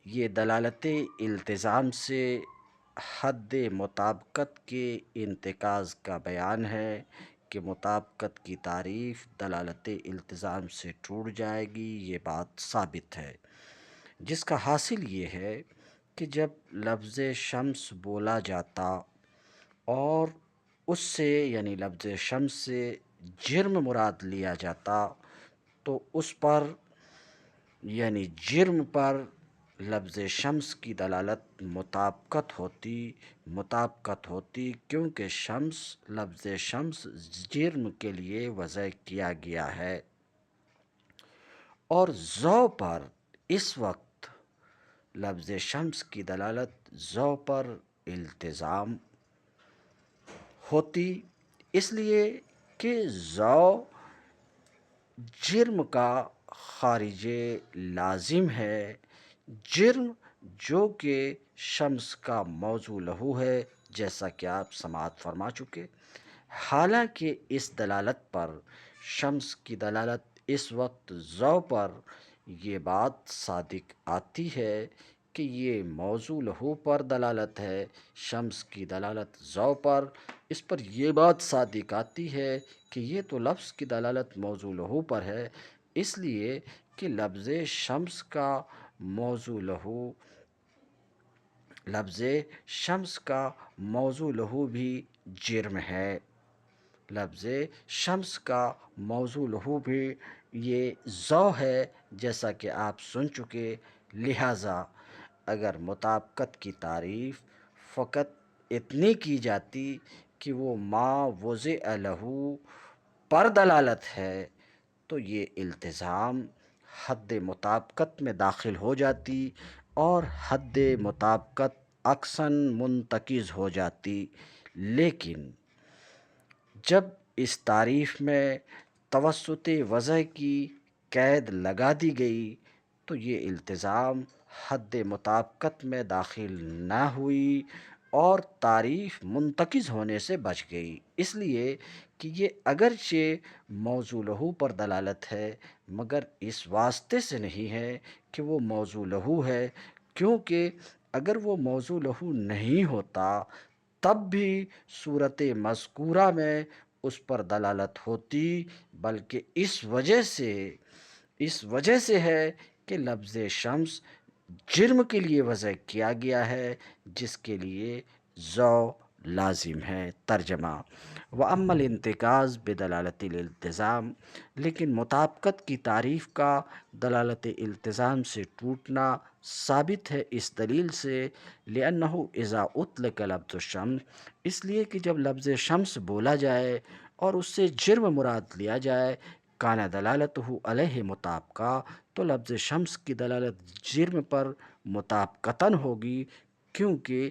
یہ دلالت التزام سے حد مطابقت کے انتقاض کا بیان ہے کہ مطابقت کی تعریف دلالت التزام سے ٹوٹ جائے گی، یہ بات ثابت ہے، جس کا حاصل یہ ہے کہ جب لفظ شمس بولا جاتا اور اس سے، یعنی لفظ شمس سے جرم مراد لیا جاتا، تو اس پر، یعنی جرم پر لفظ شمس کی دلالت مطابقت ہوتی کیونکہ لفظ شمس جرم کے لیے وضع کیا گیا ہے، اور ذو پر اس وقت لفظ شمس کی دلالت ذو پر التزام ہوتی، اس لیے کہ ذو جرم کا خارج لازم ہے، جرم جو کہ شمس کا موضوع لہو ہے، جیسا کہ آپ سماعت فرما چکے۔ حالانکہ اس دلالت پر، شمس کی دلالت اس وقت ضو پر یہ بات صادق آتی ہے کہ یہ موضوع لہو پر دلالت ہے، شمس کی دلالت ضو پر، اس پر یہ بات صادق آتی ہے کہ یہ تو لفظ کی دلالت موضوع لہو پر ہے، اس لیے کہ لفظ شمس کا موضوع لہو، لفظ شمس کا موضوع لہو بھی جرم ہے، لفظ شمس کا موضوع لہو بھی یہ ضو ہے، جیسا کہ آپ سن چکے۔ لہٰذا اگر مطابقت کی تعریف فقط اتنی کی جاتی کہ وہ ما وضع لہو پر دلالت ہے تو یہ التزام حد مطابقت میں داخل ہو جاتی اور حد مطابقت عکساً منتقض ہو جاتی، لیکن جب اس تعریف میں توسط وضع کی قید لگا دی گئی تو یہ التزام حد مطابقت میں داخل نہ ہوئی اور تعریف منتقض ہونے سے بچ گئی، اس لیے کہ یہ اگرچہ موضوع لہو پر دلالت ہے مگر اس واسطے سے نہیں ہے کہ وہ موضوع لہو ہے، کیونکہ اگر وہ موضوع لہو نہیں ہوتا تب بھی صورت مذکورہ میں اس پر دلالت ہوتی، بلکہ اس وجہ سے ہے کہ لفظ شمس جرم کے لیے وضع کیا گیا ہے جس کے لیے ضو لازم ہے۔ ترجمہ: وَأَمَّا الِانْتِقَاضُ بِدَلَالَةِ الِالْتِزَامِ، لیکن مطابقت کی تعریف کا دلالت التزام سے ٹوٹنا ثابت ہے اس دلیل سے، لِأَنَّهُ إِذَا أُطْلِقَ لَفْظُ الشَّمْسِ، اس لیے کہ جب لفظ شمس بولا جائے اور اس سے جرم مراد لیا جائے، کان دلالتہ علیہ مطابقہ، تو لفظ شمس کی دلالت جرم پر مطابقتاً ہوگی، کیونکہ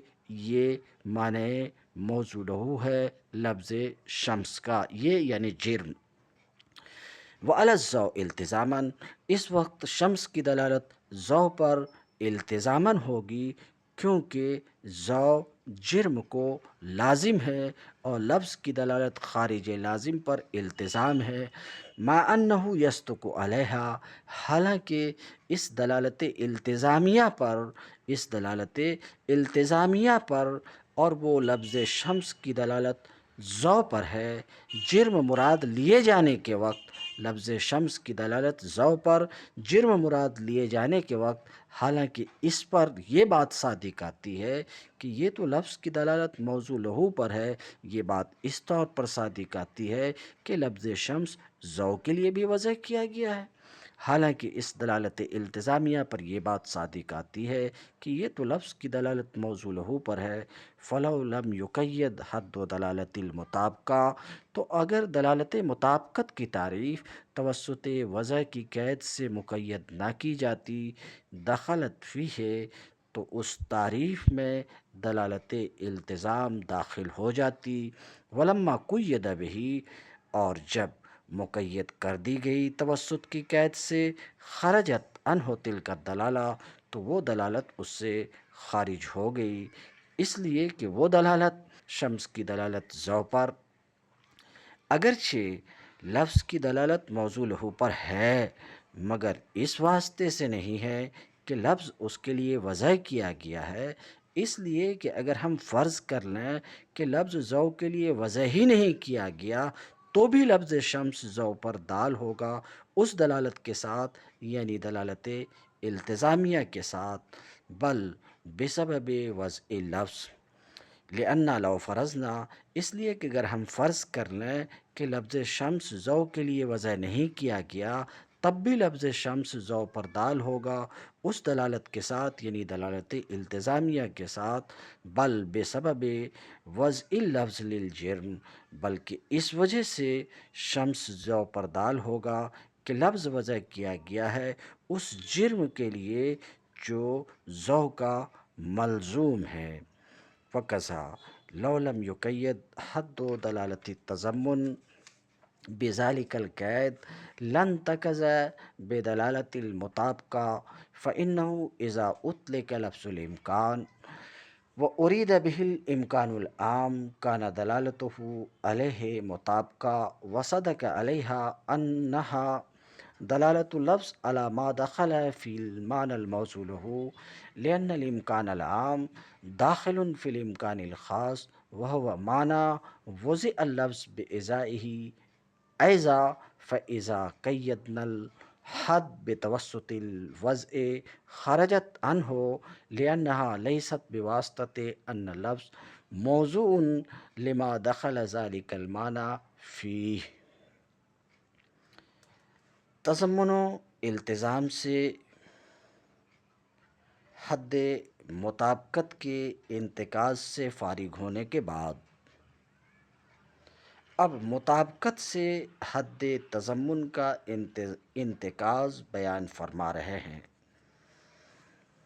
یہ معنی موضوع لہو ہے لفظ شمس کا، یہ یعنی جرم۔ وعلی الضوء التزاماً، اس وقت شمس کی دلالت ضو پر التزاماً ہوگی، کیونکہ ضو جرم کو لازم ہے اور لفظ کی دلالت خارج لازم پر التزام ہے، مع انہ یصدق علیہا، حالانکہ اس دلالت التزامیہ پر اور وہ لفظ شمس کی دلالت ضو پر ہے، جرم مراد لیے جانے کے وقت، لفظ شمس کی دلالت ضو پر جرم مراد لیے جانے کے وقت، حالانکہ اس پر یہ بات صادق آتی ہے کہ یہ تو لفظ کی دلالت موضوع لہو پر ہے، یہ بات اس طور پر صادق آتی ہے کہ لفظ شمس ضو کے لیے بھی وضع کیا گیا ہے، حالانکہ اس دلالت التزامیہ پر یہ بات صادق آتی ہے کہ یہ تو لفظ کی دلالت موضوع لہو پر ہے۔ فَلَوْ لَمْ يُقَيَّدْ حَدُّ دَلَالَةِ الْمُطَابَقَةِ، تو اگر دلالت مطابقت کی تعریف توسط وضع کی قید سے مقید نہ کی جاتی، دخلت فیہ، تو اس تعریف میں دلالت التزام داخل ہو جاتی، وَلَمَّا قُیِّدَ بِهِ، اور جب مقید کر دی گئی توسط کی قید سے، خرجت عنہ تلک الدلالہ، تو وہ دلالت اس سے خارج ہو گئی، اس لیے کہ وہ دلالت شمس کی دلالت ضو پر اگرچہ لفظ کی دلالت موضوع لہو پر ہے مگر اس واسطے سے نہیں ہے کہ لفظ اس کے لیے وضع کیا گیا ہے، اس لیے کہ اگر ہم فرض کر لیں کہ لفظ ضو کے لیے وضع ہی نہیں کیا گیا تو بھی لفظ شمس ضو پر دال ہوگا اس دلالت کے ساتھ، یعنی دلالت التزامیہ کے ساتھ، بل بسبب وضع لفظ، لِأَنَّا لَوْ فَرَضْنَا، اس لیے کہ اگر ہم فرض کر لیں کہ لفظ شمس ضو کے لیے وضع نہیں کیا گیا تب بھی لفظ شمس ضو پر دال ہوگا اس دلالت کے ساتھ، یعنی دلالت التزامیہ کے ساتھ، بل بسبب وضع اللفظ للجرم، بلکہ اس وجہ سے شمس ضو پر دال ہوگا کہ لفظ وضع کیا گیا ہے اس جرم کے لیے جو ضو کا ملزوم ہے۔ وَكَذَا لَوْ لَمْ يُقَيَّدْ حَدُّ دَلَالَةِ التَّضَمُّنِ، بذلك القید لن تکز بدلالة المطابقة فإنه إذا أطلق لفظ الإمكان وأريد به الإمكان العام كان دلالته عليه مطابقة وصدق عليها أنها دلالة اللفظ على ما دخل في المعنى الموصول له لأن الإمكان العام داخل في الإمكان الخاص وهو معنى وضع اللفظ بإزائه أيضا فإذا قيدنا الحد بتوسط الوضع خرجت عنه لأنها ليست بواسطة أن اللفظ موضوع لما دخل ذلك المعنى فيه۔ تضمن و التزام سے حد مطابقت کے انتقاض سے فارغ ہونے کے بعد اب مطابقت سے حد تضمن کا انتقاض بیان فرما رہے ہیں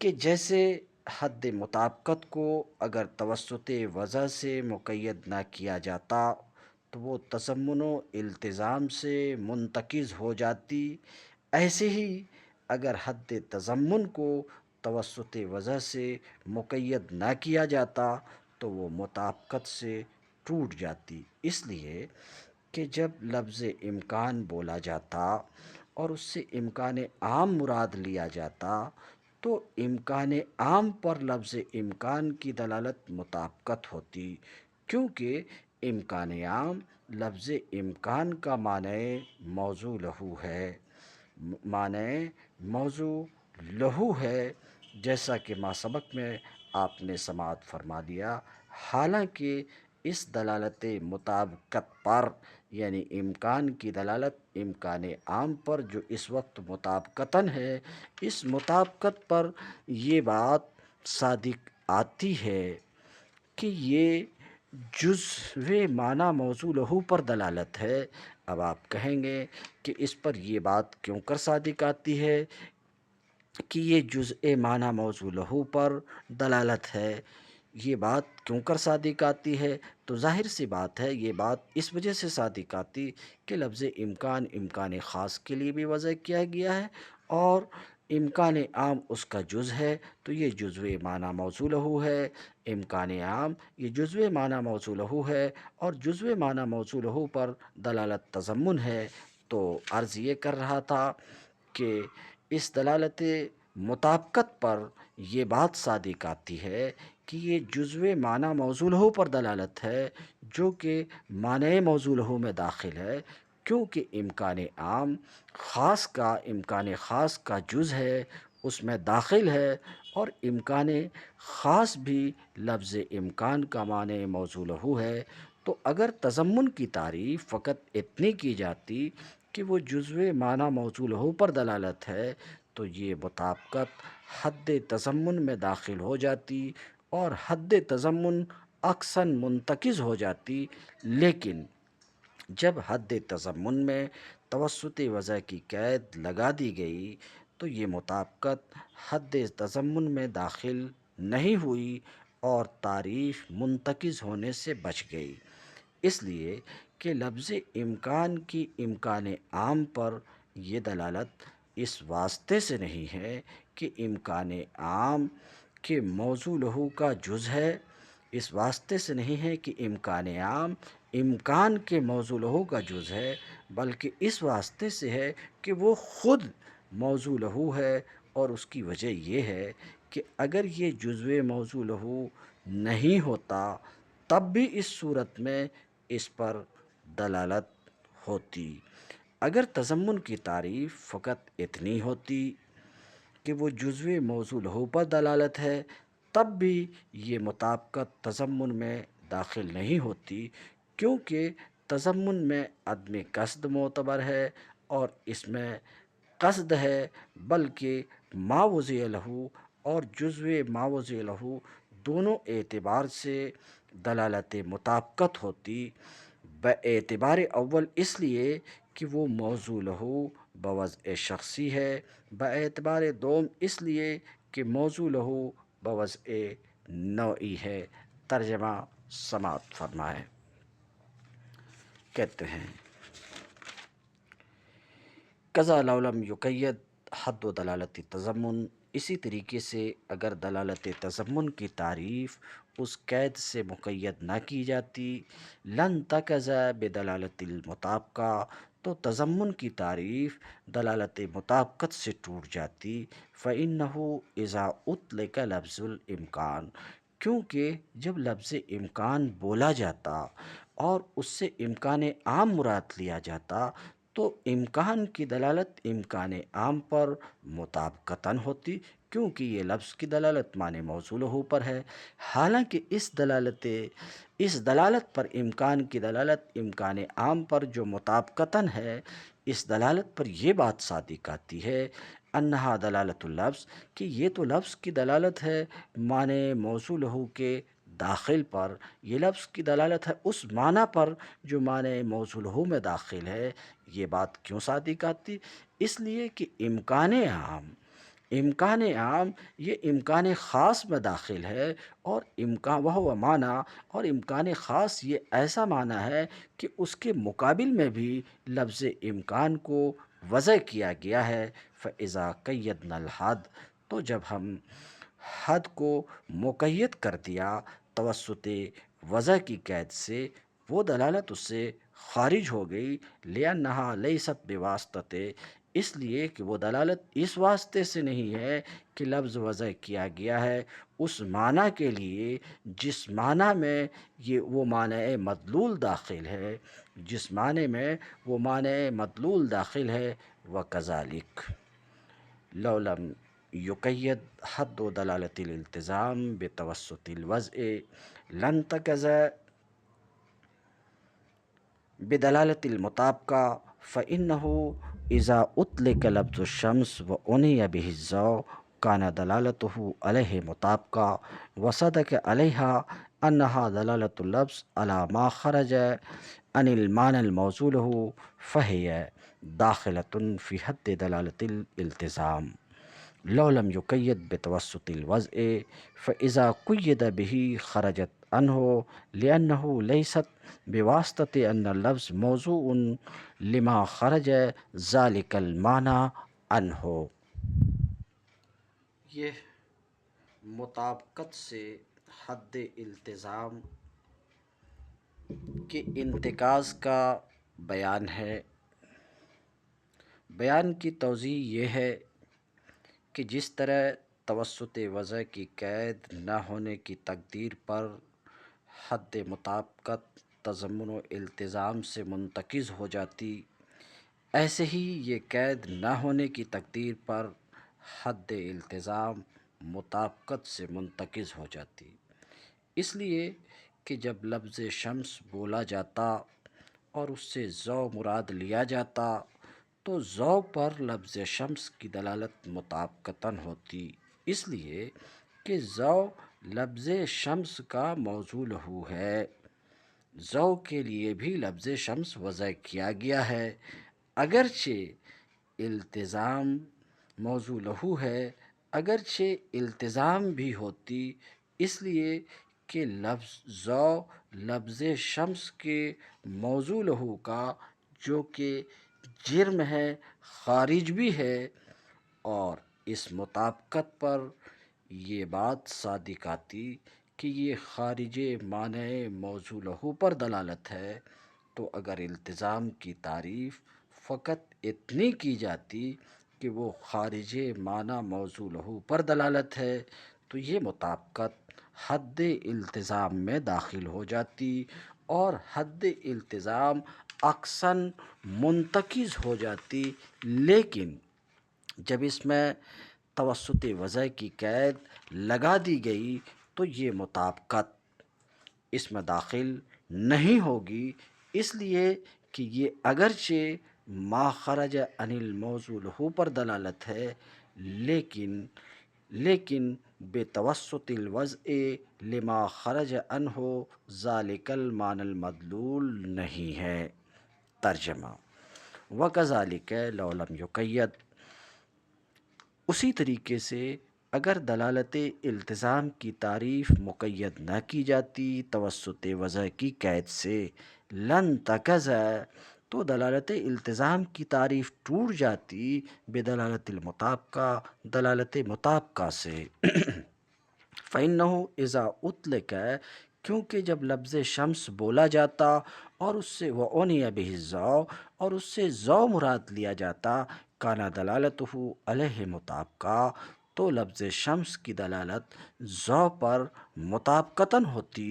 کہ جیسے حد مطابقت کو اگر توسط وضع سے مقید نہ کیا جاتا تو وہ تضمن و التزام سے منتقض ہو جاتی، ایسے ہی اگر حد تضمن کو توسط وضع سے مقید نہ کیا جاتا تو وہ مطابقت سے ٹوٹ جاتی، اس لیے کہ جب لفظ امکان بولا جاتا اور اس سے امکان عام مراد لیا جاتا تو امکان عام پر لفظ امکان کی دلالت مطابقت ہوتی، کیونکہ امکان عام لفظ امکان کا معنی موضوع لہو ہے، معنی موضوع لہو ہے، جیسا کہ ما سبق میں آپ نے سماعت فرما دیا۔ حالانکہ اس دلالت مطابقت پر یعنی امکان کی دلالت امکان عام پر جو اس وقت مطابقتاً ہے، اس مطابقت پر یہ بات صادق آتی ہے کہ یہ جزو معنی موضوع لہو پر دلالت ہے۔ اب آپ کہیں گے کہ اس پر یہ بات کیوں کر صادق آتی ہے کہ یہ جزء معنی موضوع لہو پر دلالت ہے، یہ بات کیوں کر صادق آتی ہے؟ تو ظاہر سی بات ہے، یہ بات اس وجہ سے صادق آتی کہ لفظ امکان امکان خاص کے لیے بھی وضع کیا گیا ہے اور امکان عام اس کا جز ہے، تو یہ جزو معنی موضوع لہو ہے، امکان عام یہ جزو معنی موضوع لہو ہے اور جزو معنی موضوع لہو پر دلالت تضمن ہے۔ تو عرض یہ کر رہا تھا کہ اس دلالت مطابقت پر یہ بات صادق آتی ہے کہ یہ جزو معنی موضوع لہو پر دلالت ہے جو کہ معنی موضوع لہو میں داخل ہے، کیونکہ امکان عام امکان خاص کا جز ہے، اس میں داخل ہے اور امکان خاص بھی لفظ امکان کا معنی موضوع لہو ہے۔ تو اگر تضمن کی تعریف فقط اتنی کی جاتی کہ وہ جزو معنی موضوع لہو پر دلالت ہے تو یہ مطابقت حد تضمن میں داخل ہو جاتی اور حد تضمن اکثر منتقض ہو جاتی، لیکن جب حد تضمن میں توسط وضع کی قید لگا دی گئی تو یہ مطابقت حد تضمن میں داخل نہیں ہوئی اور تعریف منتقض ہونے سے بچ گئی، اس لیے کہ لفظ امکان کی امکان عام پر یہ دلالت اس واسطے سے نہیں ہے کہ امکان عام کے موضوع لہو کا جز ہے، اس واسطے سے نہیں ہے کہ امکان عام امکان کے موضوع لہو کا جز ہے، بلکہ اس واسطے سے ہے کہ وہ خود موضوع لہو ہے، اور اس کی وجہ یہ ہے کہ اگر یہ جزو موضوع لہو نہیں ہوتا تب بھی اس صورت میں اس پر دلالت ہوتی۔ اگر تضمن کی تعریف فقط اتنی ہوتی کہ وہ جزو موضوع لہو پر دلالت ہے تب بھی یہ مطابقت تضمن میں داخل نہیں ہوتی، کیونکہ تضمن میں عدم قصد معتبر ہے اور اس میں قصد ہے، بلکہ ما وضع لہو اور جزو ما وضع لہو دونوں اعتبار سے دلالت مطابقت ہوتی۔ باعتبار اول اس لیے کہ وہ موضوع لہو بوضع شخصی ہے، باعتبار دوم اس لیے کہ موضوع لہو بوضع نوعی ہے۔ ترجمہ سماعت فرمائے۔ کہتے ہیں کذا لو لم یقید حد و دلالت تضمن، اسی طریقے سے اگر دلالت تضمن کی تعریف اس قید سے مقید نہ کی جاتی، لن تقض بدلالت المطابقہ، تو تضمن کی تعریف دلالت مطابقت سے ٹوٹ جاتی۔ فَإِنَّهُ إِذَا أُطْلِقَ لفظ الامکان، کیونکہ جب لفظ امکان بولا جاتا اور اس سے امکان عام مراد لیا جاتا، تو امکان کی دلالت امکان عام پر مطابقتاً ہوتی، کیونکہ یہ لفظ کی دلالت معنی موصول ہو پر ہے۔ حالانکہ اس دلالت پر امکان کی دلالت امکان عام پر جو مطابقتاً ہے، اس دلالت پر یہ بات صادق آتی ہے انہا دلالت اللفظ، کہ یہ تو لفظ کی دلالت ہے معنی موصول ہو کے داخل پر، یہ لفظ کی دلالت ہے اس معنی پر جو معنی موصول ہو میں داخل ہے۔ یہ بات کیوں صادق آتی؟ اس لیے کہ امکان عام یہ امکان خاص میں داخل ہے، اور وہ معنی اور امکان خاص یہ ایسا معنی ہے کہ اس کے مقابل میں بھی لفظ امکان کو وضع کیا گیا ہے۔ فَإِذَا قَيَّدْنَا الْحَدَّ، تو جب ہم حد کو مقید کر دیا توسط وضع کی قید سے، وہ دلالت اس سے خارج ہو گئی، لِأَنَّهَا لَيْسَتْ بِوَاسِطَةٍ، اس لیے کہ وہ دلالت اس واسطے سے نہیں ہے کہ لفظ وضع کیا گیا ہے اس معنی کے لیے جس معنی میں وہ معنی مدلول داخل ہے، جس معنی میں وہ معنی مدلول داخل ہے۔ وَكَذَلِكَ لَوْ لَمْ يُقَيَّدْ حَدُّ دَلَالَةِ الِالْتِزَامِ بِتَوَسُّطِ الْوَضْعِ لَانْتَقَضَ بدلالت المطابقہ، فَإِنَّهُ إِذَا أُطْلِقَ لفظ الشمس وَأُنِيَ بِهِ الضوء كَانَ دلالته علیہ مطابقہ، وصدق علیہا انہا دلالت اللفظ على ما خرج عن المعنى الموصول فهي داخلة في حد دلالة الالتزام لو لم يقيد بتوسط الوضع، فإذا قيد به خرجت عنه لأنه ليست بواسطة أن اللفظ موضوع لما خرج ذلك المعنى عنه۔ یہ مطابقت سے حد التزام کے انتقاض کا بیان ہے۔ بیان کی توضیح یہ ہے کہ جس طرح توسط وضع کی قید نہ ہونے کی تقدیر پر حد مطابقت تضمن و التزام سے منتقض ہو جاتی، ایسے ہی یہ قید نہ ہونے کی تقدیر پر حد التزام مطابقت سے منتقض ہو جاتی، اس لیے کہ جب لفظ شمس بولا جاتا اور اس سے ضوء مراد لیا جاتا، تو ضوء پر لفظ شمس کی دلالت مطابقتاً ہوتی، اس لیے کہ ضوء لفظ شمس کا موصول ہو ہے۔ ضوء کے لیے بھی لفظ شمس وضع کیا گیا ہے، اگرچہ التزام موصول ہو ہے، اگرچہ التزام بھی ہوتی، اس لیے کہ ضوء لفظ شمس کے موصول ہو کا جو کہ جرم ہے خارج بھی ہے، اور اس مطابقت پر یہ بات صادق آتی کہ یہ خارج معنی موصول ہو پر دلالت ہے۔ تو اگر التزام کی تعریف فقط اتنی کی جاتی کہ وہ خارج معنی موصول ہو پر دلالت ہے، تو یہ مطابقت حد التزام میں داخل ہو جاتی اور حد التزام اقصاً منتقض ہو جاتی۔ لیکن جب اس میں توسط وضع کی قید لگا دی گئی تو یہ مطابقت اس میں داخل نہیں ہوگی، اس لیے کہ یہ اگرچہ ما خرج عن الموصول ہو پر دلالت ہے، لیکن بتوسط الوضع لما خرج عنہ ذالک المعنی المدلول نہیں ہے۔ ترجمہ: وَكَذَلِكَ لَوْ لَمْ يُقَيَّدْ، اسی طریقے سے اگر دلالت التزام کی تعریف مقید نہ کی جاتی توسط وضع کی قید سے، لن تقض، تو دلالت التزام کی تعریف ٹوٹ جاتی بدلالت المطابقہ، دلالت مطابقہ سے۔ فَإِنَّهُ إِذَا أُطْلِقَ، کیونکہ جب لفظ شمس بولا جاتا اور اس سے وَأُنِيَ بِهِ الضَّوْ، اور اس سے ضو مراد لیا جاتا، کانا دلالتہ علیہ مطابقہ، تو لفظ شمس کی دلالت ضو پر مطابقتاً ہوتی،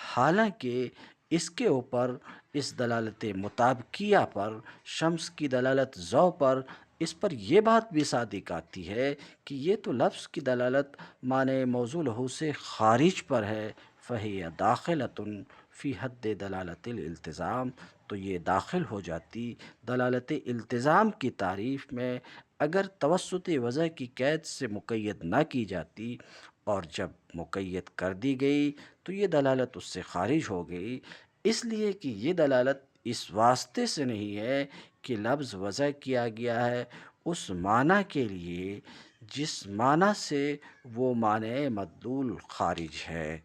حالانکہ اس کے اوپر اس دلالت مطابقیہ پر، شمس کی دلالت ضو پر، اس پر یہ بات بھی صادق آتی ہے کہ یہ تو لفظ کی دلالت معنی موضوع لہو سے خارج پر ہے، فَهِيَ دَاخِلَةٌ فی حد دلالت الالتزام، تو یہ داخل ہو جاتی دلالت التزام کی تعریف میں، اگر توسط وضع کی قید سے مقید نہ کی جاتی، اور جب مقید کر دی گئی تو یہ دلالت اس سے خارج ہو گئی، اس لیے کہ یہ دلالت اس واسطے سے نہیں ہے کہ لفظ وضع کیا گیا ہے اس معنی کے لیے جس معنی سے وہ معنی مدلول خارج ہے۔